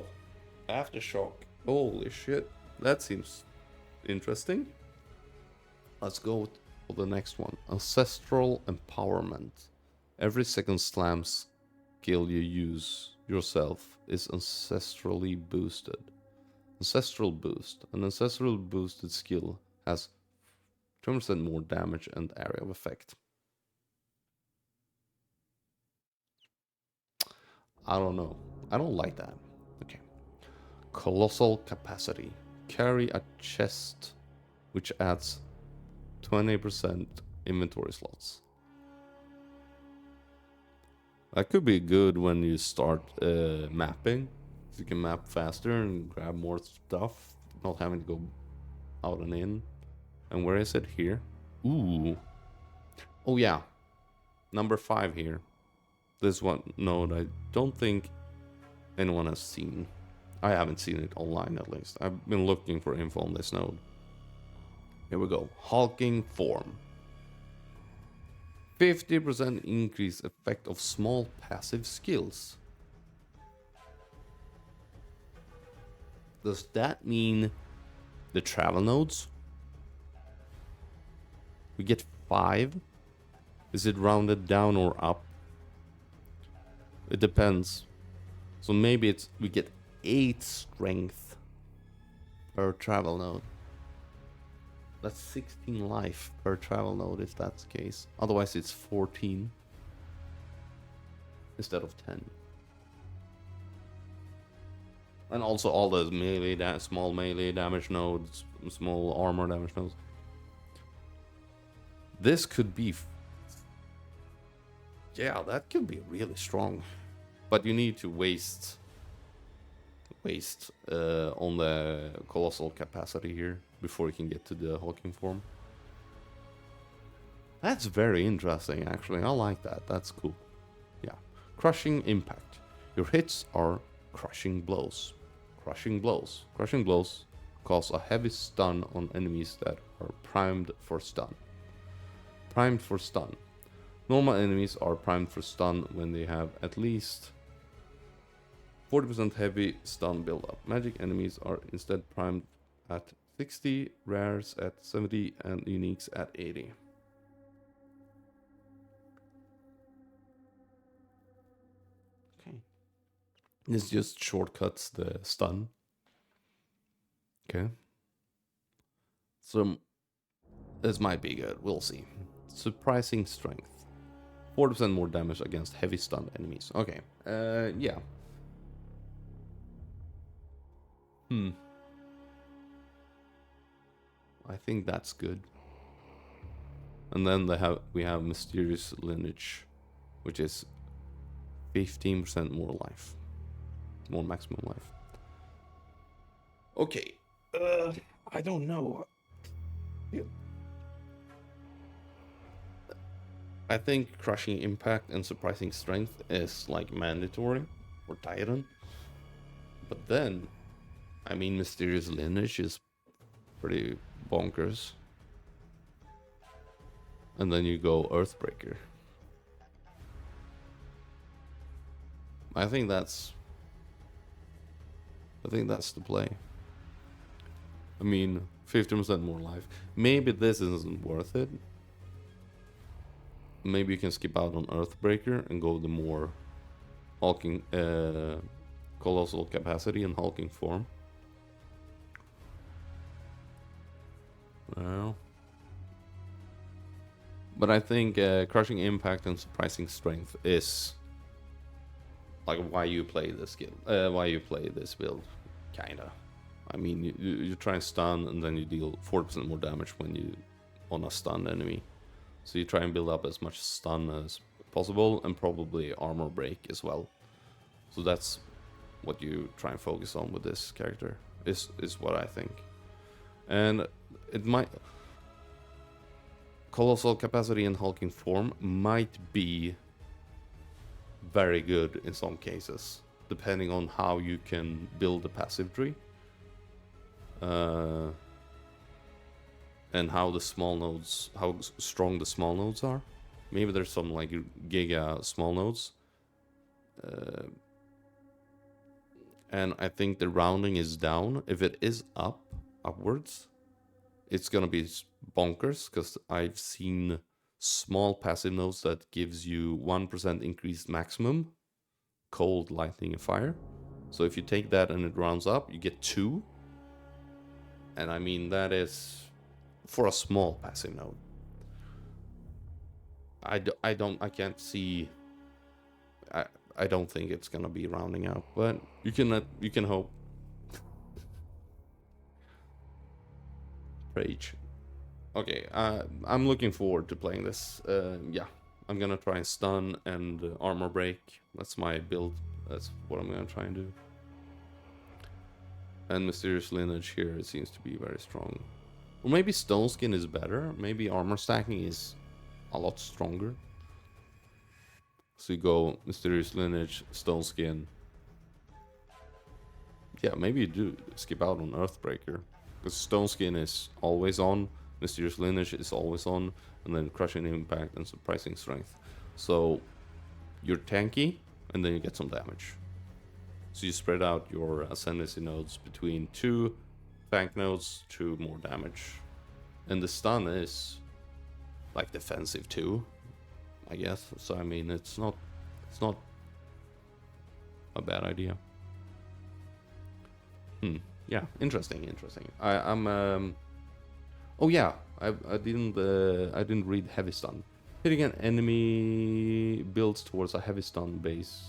Aftershock. Holy shit. That seems interesting. Let's go for the next one. Ancestral Empowerment. Every second slam skill you use yourself is ancestrally boosted. Ancestral Boost. An ancestral boosted skill has 20% more damage and area of effect. I don't know. I don't like that. Okay. Colossal Capacity. Carry a chest which adds 20% inventory slots. That could be good when you start mapping. So you can map faster and grab more stuff, not having to go out and in. And where is it? Here. Ooh. Oh yeah. Number 5 here. This one node I don't think anyone has seen. I haven't seen it online at least. I've been looking for info on this node. Here we go. Hulking Form. 50% increase effect of small passive skills. Does that mean the travel nodes? We get 5. Is it rounded down or up? It depends. So maybe we get 8 strength per travel node. That's 16 life per travel node if that's the case. Otherwise it's 14 instead of 10. And also all the melee, small melee damage nodes, small armor damage nodes. This could be... yeah, that could be really strong. But you need to waste waste on the colossal capacity here before you can get to the hulking form. That's very interesting, actually. I like that. That's cool. Yeah. Crushing impact. Your hits are crushing blows. Crushing blows. Crushing blows cause a heavy stun on enemies that are primed for stun. Primed for stun. Normal enemies are primed for stun when they have at least 40% heavy stun buildup. Magic enemies are instead primed at 60, rares at 70, and uniques at 80. Okay. This just shortcuts the stun. Okay. So this might be good. We'll see. Surprising strength. 40% more damage against heavy stunned enemies. Okay. Yeah. I think that's good. And then we have Mysterious Lineage, which is 15% more life. More maximum life. Okay. I don't know. I think Crushing Impact and Surprising Strength is like mandatory for Titan. But then, I mean, Mysterious Lineage is pretty bonkers. And then you go Earthbreaker. I think that's the play. I mean, 50% more life. Maybe this isn't worth it. Maybe you can skip out on Earthbreaker and go the more hulking, colossal capacity and hulking form. Well, but I think Crushing Impact and Surprising Strength is like why you play this skill, why you play this build, kinda. I mean, you try and stun, and then you deal 40% more damage when you on a stunned enemy. So you try and build up as much stun as possible, and probably armor break as well. So that's what you try and focus on with this character. Is what I think. And it might colossal capacity and hulking form might be very good in some cases, depending on how you can build a passive tree. And how the small nodes, how strong the small nodes are. Maybe there's some like giga small nodes. And I think the rounding is down. If it is upwards, it's gonna be bonkers, because I've seen small passive nodes that gives you 1% increased maximum, cold, lightning, and fire. So if you take that and it rounds up, you get 2. And I mean, that is for a small passive node. I can't see. I don't think it's gonna be rounding out, but you can hope. Rage. Okay, I'm looking forward to playing this. Yeah, I'm gonna try and stun and armor break. That's my build. That's what I'm gonna try and do. And Mysterious Lineage here, it seems to be very strong. Or maybe Stone Skin is better. Maybe armor stacking is a lot stronger. So you go Mysterious Lineage, Stone Skin. Yeah, maybe you do skip out on Earthbreaker. Because Stone Skin is always on, Mysterious Lineage is always on, and then Crushing Impact and Surprising Strength. So you're tanky, and then you get some damage. So you spread out your Ascendancy nodes between 2 tank nodes to more damage. And the stun is like defensive too, I guess. So I mean, it's not a bad idea. Yeah, interesting. I'm oh yeah, I didn't read heavy stun. Hitting an enemy builds towards a heavy stun based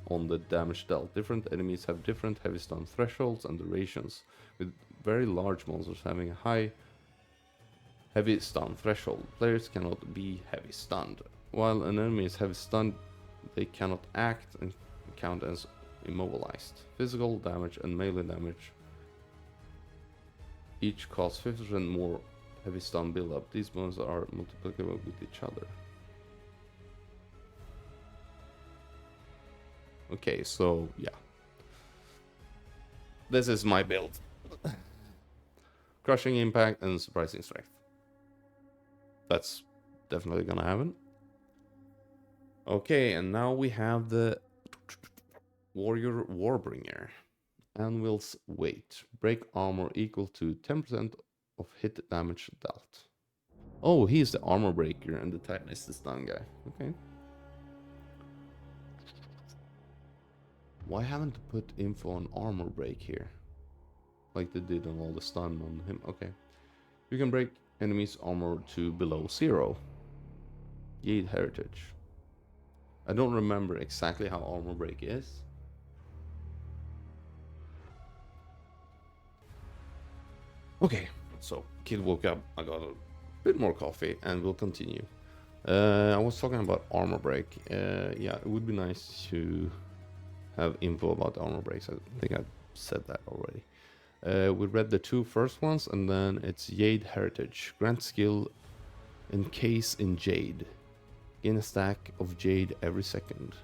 on the damage dealt. Different enemies have different heavy stun thresholds and durations, with very large monsters having a high heavy stun threshold. Players cannot be heavy stunned. While an enemy is heavy stunned, they cannot act and count as immobilized. Physical damage and melee damage each cause 50% more heavy stun buildup. These bonuses are multiplicable with each other. Okay, so yeah. This is my build. Crushing impact and surprising strength. That's definitely gonna happen. Okay, and now we have the Warrior Warbringer. Anvil's weight. Break armor equal to 10% of hit damage dealt. Oh, he's the armor breaker and the Titan is the stun guy. Okay. Why haven't they put info on armor break here? Like they did on all the stun on him. Okay. You can break enemies' armor to below 0. Jade Heritage. I don't remember exactly how armor break is. Okay, so kid woke up, I got a bit more coffee, and we'll continue. I was talking about armor break. Yeah, it would be nice to have info about armor breaks. I think I said that already. We read the 2 first ones, and then it's Jade Heritage. Grant skill Encase in Jade. Gain a stack of Jade every second.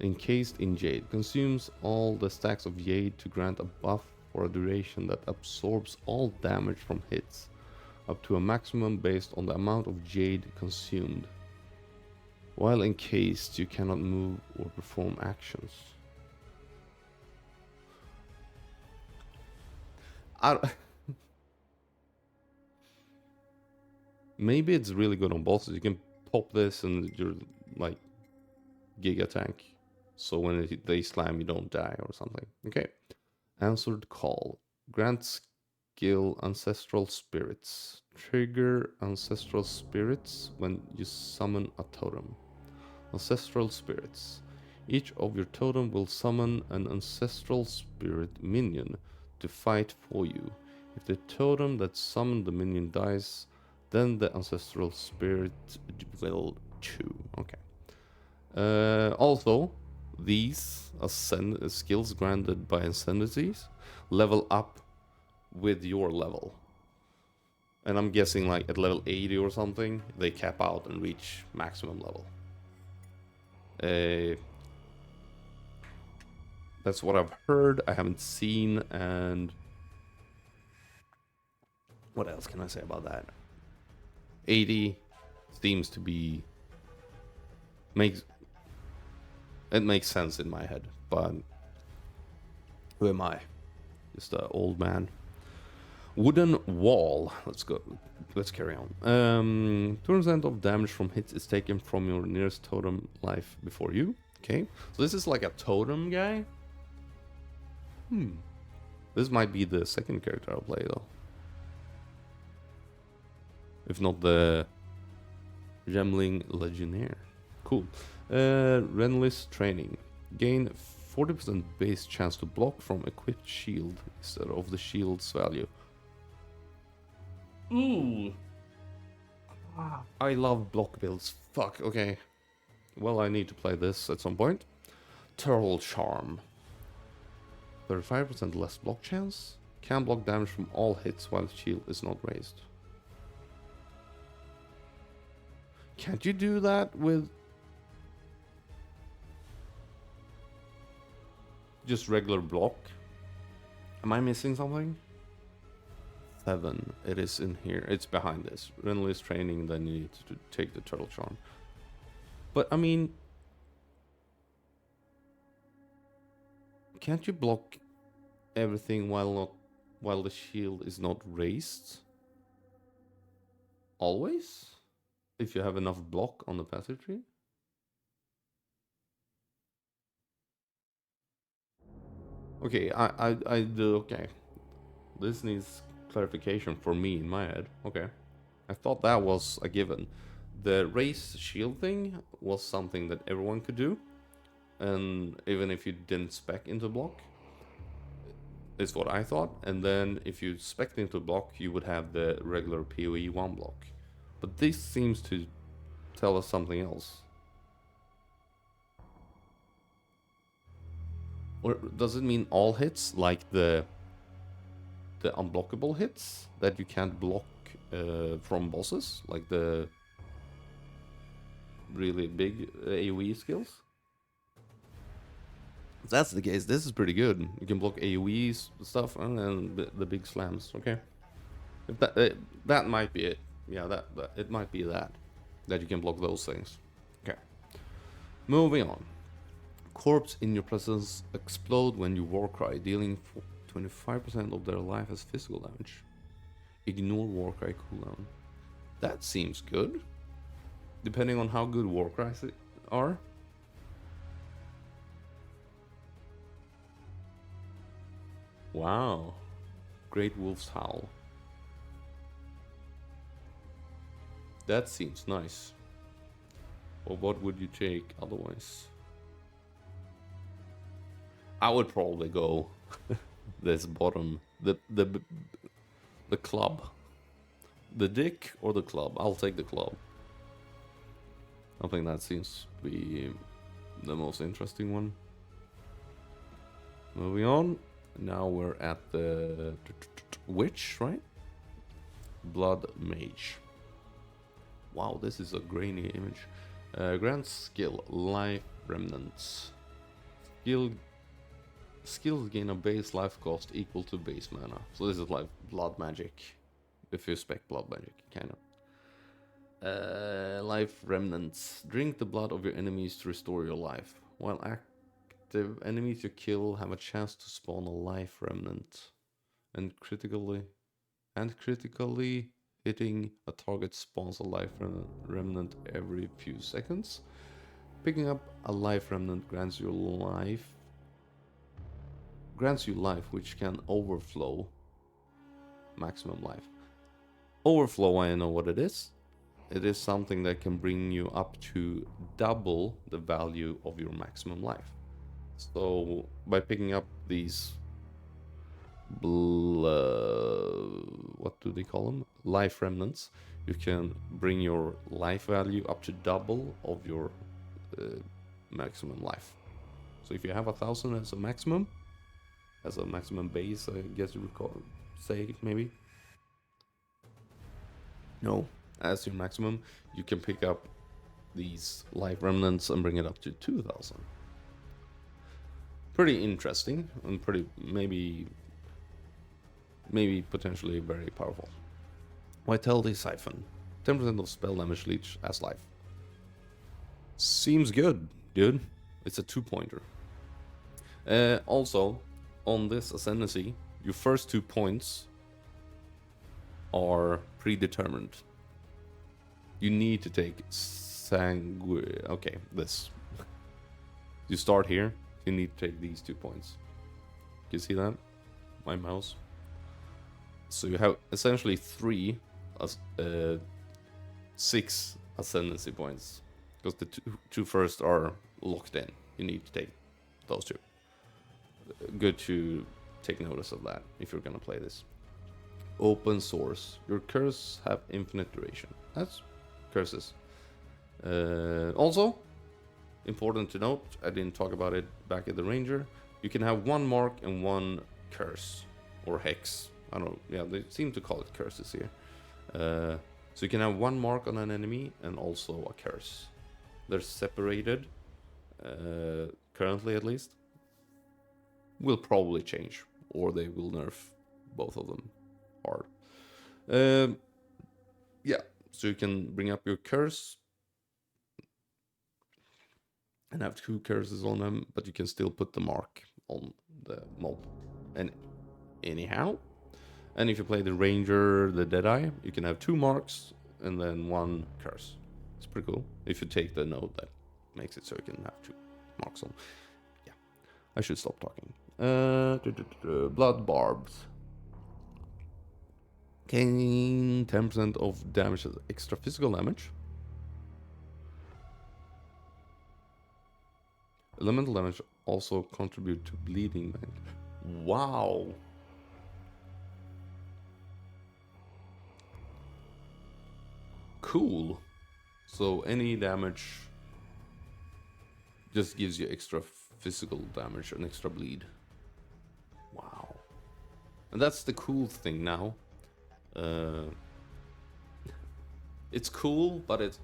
Encased in Jade. Consumes all the stacks of Jade to grant a buff for a duration that absorbs all damage from hits, up to a maximum based on the amount of Jade consumed. While encased, you cannot move or perform actions. Maybe it's really good on bosses. You can pop this and you're like Giga Tank. So when they slam, you don't die or something. Okay. Answered Call. Grant skill Ancestral Spirits. Trigger Ancestral Spirits when you summon a totem. Ancestral Spirits. Each of your totem will summon an Ancestral Spirit minion to fight for you. If the totem that summoned the minion dies, then the Ancestral Spirit will chew. Okay. Also, these skills granted by Ascendancies level up with your level. And I'm guessing like at level 80 or something, they cap out and reach maximum level. That's what I've heard. I haven't seen, and what else can I say about that? 80 seems to be makes sense in my head, but who am I? Just an old man. Wooden Wall. Let's go. Let's carry on. 2% of damage from hits is taken from your nearest totem life before you. Okay, so this is like a totem guy. This might be the second character I'll play though. If not the Gemling Legionnaire. Cool. Renless Training. Gain 40% base chance to block from equipped shield instead of the shield's value. Ooh. I love block builds. Fuck, okay. Well, I need to play this at some point. Turtle Charm. 35% less block chance. Can block damage from all hits while the shield is not raised. Can't you do that with just regular block? Am I missing something? 7. It is in here. It's behind this. Renless Training, then you need to take the Turtle Charm. But I mean, can't you block everything while the shield is not raised? Always? If you have enough block on the passive tree? Okay, I do. Okay, this needs clarification for me in my head. Okay, I thought that was a given. The raise shield thing was something that everyone could do, and even if you didn't spec into block, is what I thought. And then if you spec into block, you would have the regular PoE 1 block. But this seems to tell us something else. Or does it mean all hits, like the unblockable hits that you can't block from bosses, like the really big AoE skills? If that's the case, this is pretty good. You can block AoE stuff and then the big slams. Okay, if that might be it. Yeah, that it might be that you can block those things. Okay, moving on. Corpse in your presence explode when you Warcry, dealing 25% of their life as physical damage. Ignore Warcry cooldown. That seems good. Depending on how good Warcries are. Wow. Great Wolf's Howl. That seems nice. Or what would you take otherwise? I would probably go this bottom, the club. The dick or the club? I'll take the club. I think that seems to be the most interesting one. Moving on. Now we're at the witch, right? Bloodmage. Wow, this is a grainy image. Grant skill, life remnants. Skills gain a base life cost equal to base mana. So this is like blood magic. If you spec blood magic, kind of. Life remnants. Drink the blood of your enemies to restore your life. While active, enemies you kill have a chance to spawn a life remnant. And critically hitting a target spawns a life remnant every few seconds. Picking up a life remnant grants you life, which can overflow maximum life. Overflow, I know what it is. It is something that can bring you up to double the value of your maximum life. So by picking up these what do they call them? Life remnants, you can bring your life value up to double of your maximum life. So if you have 1,000 as a maximum base, I guess you would say maybe. No, as your maximum, you can pick up these life remnants and bring it up to 2,000. Pretty interesting and pretty maybe potentially very powerful. Vitality Siphon. 10% of spell damage leech as life. Seems good, dude. It's a 2-pointer. Also, on this Ascendancy, your first 2 points are predetermined. You need to take Okay, this. You start here, you need to take these 2 points. You see that? My mouse. So you have essentially 6 Ascendancy points. Because the two first are locked in. You need to take those 2. Good to take notice of that if you're gonna play this. Open source. Your curse have infinite duration. That's curses. Also, important to note, I didn't talk about it back at the Ranger. You can have 1 mark and 1 curse or hex. I don't know. Yeah, they seem to call it curses here. So you can have 1 mark on an enemy and also a curse. They're separated, currently at least. Will probably change, or they will nerf both of them hard. Yeah, so you can bring up your curse and have 2 curses on them, but you can still put the mark on the mob. And anyhow, and if you play the Ranger, the Deadeye, you can have 2 marks and then 1 curse. It's pretty cool if you take the node that makes it so you can have 2 marks on. Yeah, I should stop talking. Blood barbs. Gain 10% of damage as extra physical damage. Elemental damage also contribute to bleeding. Wow. Cool. So any damage Just gives you extra physical damage and extra bleed. Wow. And that's the cool thing now. It's cool, but it's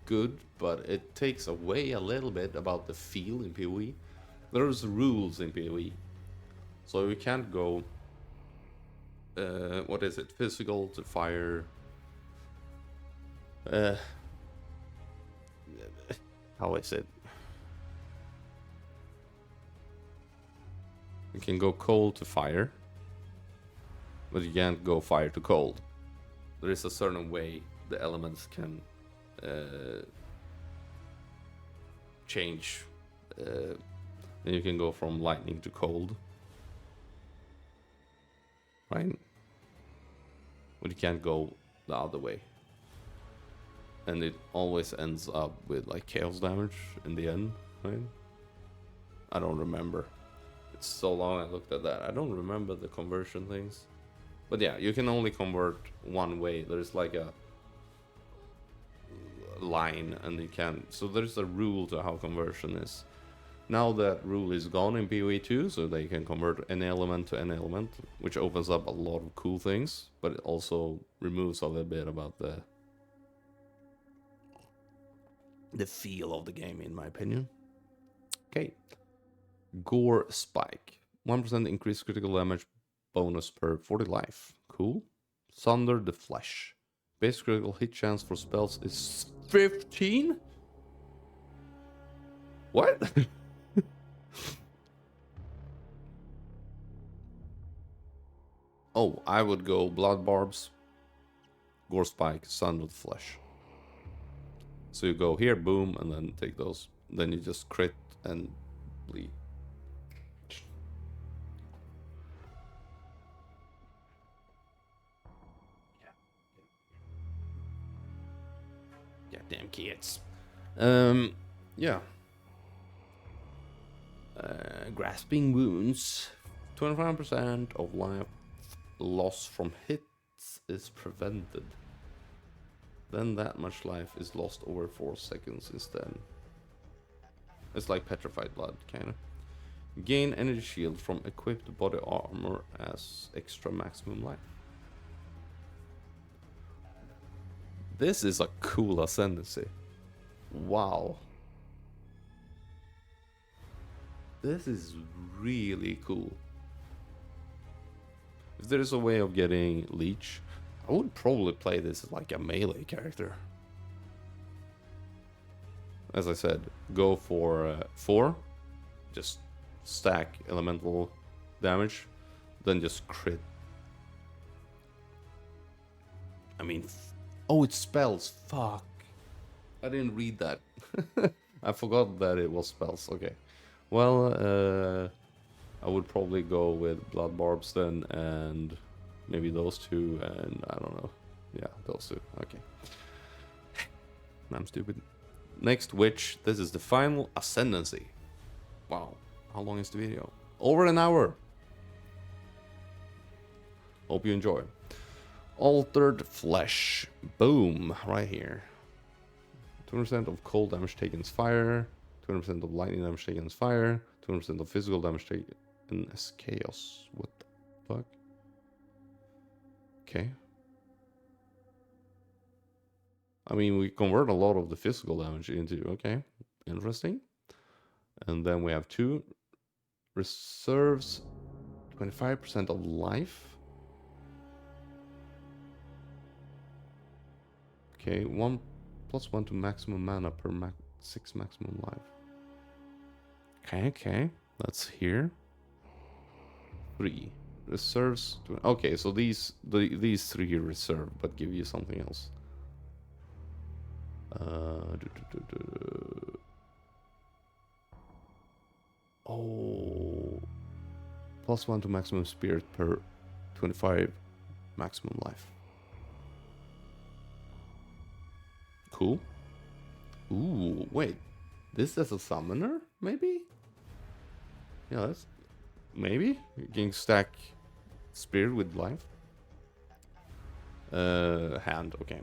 good, but it takes away a little bit about the feel in PoE. There's rules in PoE, so you can't go. What is it? Physical to fire. How is it? You can go cold to fire, but you can't go fire to cold. There is a certain way the elements can change. And you can go from lightning to cold, right? But you can't go the other way. And it always ends up with like chaos damage in the end, right? I don't remember. It's so long I looked at that. I don't remember the conversion things. But yeah, you can only convert one way. There's like a line and you can. So there's a rule to how conversion is. Now that rule is gone in PoE 2, so they can convert any element to any element, which opens up a lot of cool things, but it also removes a little bit about the feel of the game, in my opinion. Okay. Gore Spike. 1% increased critical damage bonus per 40 life. Cool. Sunder the Flesh. Base critical hit chance for spells is 15? What? Oh, I would go Blood Barbs, Gore Spike, Sunder the Flesh. So you go here, boom, and then take those. Then you just crit and bleed. Goddamn kids. Yeah. Grasping Wounds. 25% of life loss from hits is prevented. Then that much life is lost over 4 seconds instead. It's like Petrified Blood, kinda. Gain energy shield from equipped body armor as extra maximum life. This is a cool ascendancy. Wow. This is really cool. If there is a way of getting Leech, I would probably play this as like a melee character. As I said, go for 4. Just stack elemental damage. Then just crit. I mean... Oh, it spells. Fuck. I didn't read that. I forgot that it was spells. Okay. Well, I would probably go with Blood Barbs then, and maybe those two, and I don't know. Yeah, those two. Okay. I'm stupid. Next Witch. This is the final Ascendancy. Wow. How long is the video? Over an hour. Hope you enjoy. Altered Flesh. Boom. Right here. 20% of cold damage taken is fire. 20% of lightning damage taken is fire. 20% of physical damage taken is chaos. What the fuck? Okay. I mean, we convert a lot of the physical damage into... Okay. Interesting. And then we have 2. Reserves 25% of life. Okay, 1 + 1 to maximum mana per 6 maximum life. Okay, that's here. 3 reserves. Okay, so these 3 reserve, but give you something else. Oh, +1 to maximum spirit per 25 maximum life. Cool. Ooh, wait. This is a summoner, maybe? Yeah, that's... Maybe? You can stack spirit with life. Hand, okay.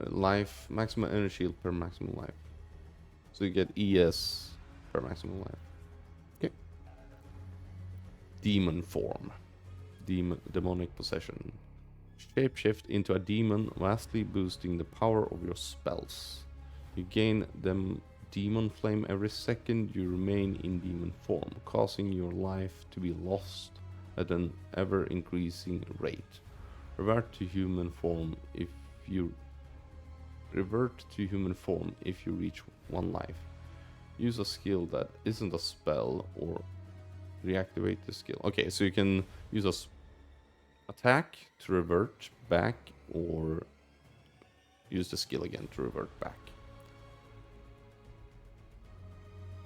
Life, maximum energy shield per maximum life. So you get ES per maximum life. Okay. Demon form. Demonic possession. Shapeshift into a demon, vastly boosting the power of your spells. You gain them demon flame every second you remain in demon form, causing your life to be lost at an ever-increasing rate. Revert to human form if you reach 1 life. Use a skill that isn't a spell or reactivate the skill. Okay, so you can use a attack to revert back or use the skill again to revert back.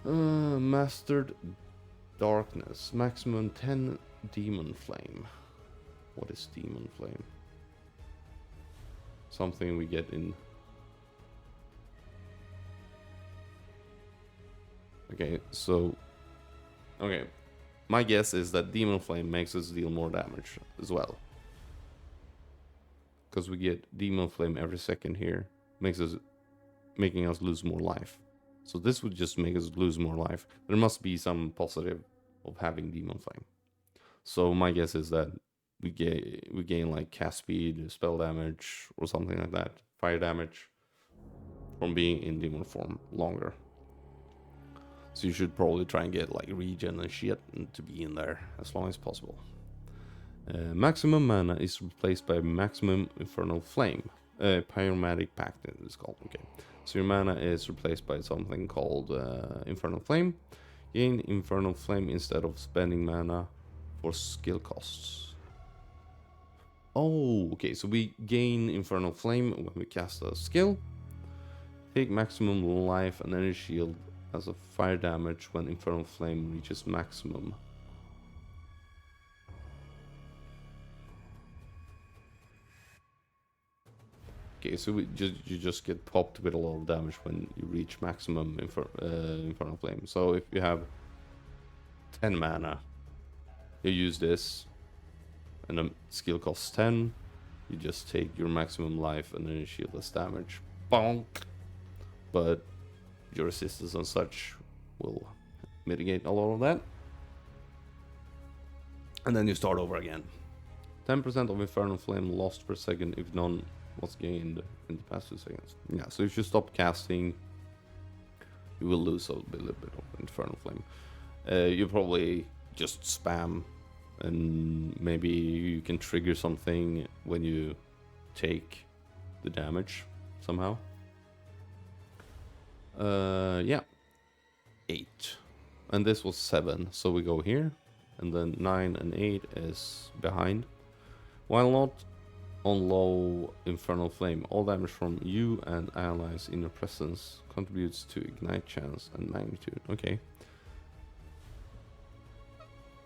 Mastered Darkness. Maximum 10 Demon Flame. What is Demon Flame? Something we get in... Okay, so... Okay. My guess is that Demon Flame makes us deal more damage as well. Because we get Demon Flame every second here. Making us lose more life. So this would just make us lose more life. There must be some positive of having Demon Flame. So my guess is that we gain like cast speed, spell damage, or something like that. Fire damage. From being in Demon form longer. So you should probably try and get like regen and shit to be in there as long as possible. Maximum mana is replaced by maximum infernal flame. Pyromatic Pact is called. Okay, so your mana is replaced by something called infernal flame. Gain infernal flame instead of spending mana for skill costs. Oh, okay. So we gain infernal flame when we cast a skill. Take maximum life and energy shield as a fire damage when infernal flame reaches maximum. Okay, so you just get popped with a lot of damage when you reach maximum infernal flame. So if you have 10 mana, you use this, and the skill costs 10. You just take your maximum life and then shield less damage. Bonk. But your resistance and such will mitigate a lot of that. And then you start over again. 10% of infernal flame lost per second if none was gained in the past 2 seconds. Yeah, so if you stop casting, you will lose a little bit of infernal flame. You probably just spam, and maybe you can trigger something when you take the damage somehow. Yeah, 8, and this was 7, so we go here, and then 9 and 8 is behind. While not on low infernal flame, all damage from you and allies in your presence contributes to ignite chance and magnitude. Okay.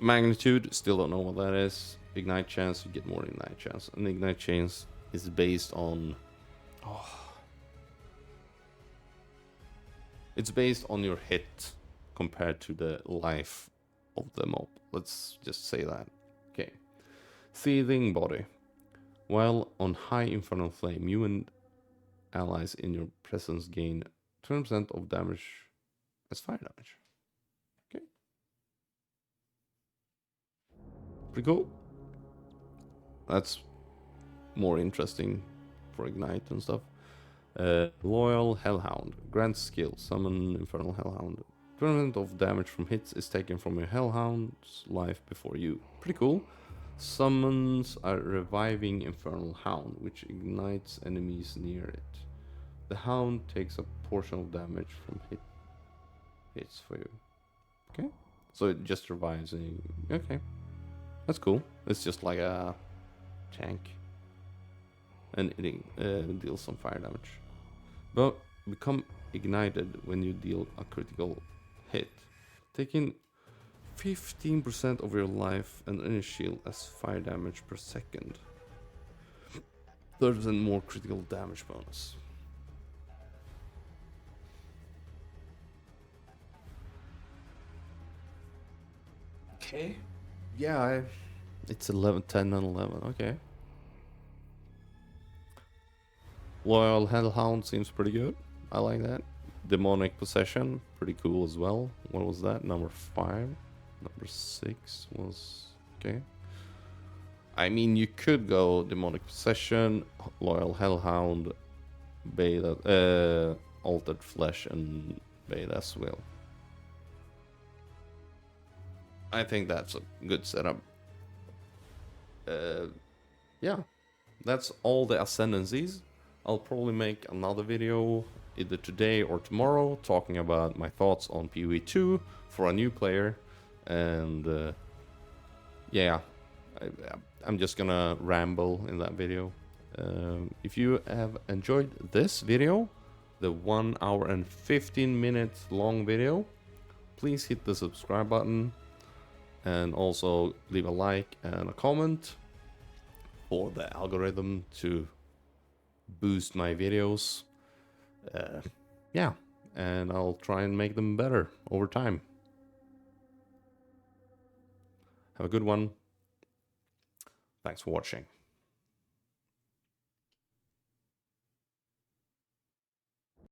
Magnitude, still don't know what that is. Ignite chance, you get more ignite chance. And ignite chance is based on... It's based on your hit compared to the life of the mob. Let's just say that. Okay. Seething Body. While on high infernal flame, you and allies in your presence gain 20% of damage as fire damage. Okay. Pretty cool. That's more interesting for ignite and stuff. Loyal Hellhound. Grant skill. Summon Infernal Hellhound. 20% of damage from hits is taken from your Hellhound's life before you. Pretty cool. Summons a reviving Infernal Hound, which ignites enemies near it. The Hound takes a portion of damage from hits for you. Okay. So it just revives. Okay. That's cool. It's just like a tank. And it deals some fire damage. But become ignited when you deal a critical hit. Taking 15% of your life and energy shield as fire damage per second. 30% more critical damage bonus. Okay. Yeah, it's 11, 10 and 11. Okay. Loyal Hellhound seems pretty good. I like that. Demonic Possession, pretty cool as well. What was that? Number 5. Number 6 was... okay. I mean, you could go Demonic Possession, Loyal Hellhound, Beta, Altered Flesh, and Beta as well. I think that's a good setup. Yeah, that's all the Ascendancies. I'll probably make another video either today or tomorrow talking about my thoughts on PoE 2 for a new player. And yeah, I'm just gonna ramble in that video. If you have enjoyed this video, the 1 hour and 15 minutes long video, please hit the subscribe button and also leave a like and a comment for the algorithm to boost my videos. Yeah, and I'll try and make them better over time. Have a good one. Thanks for watching.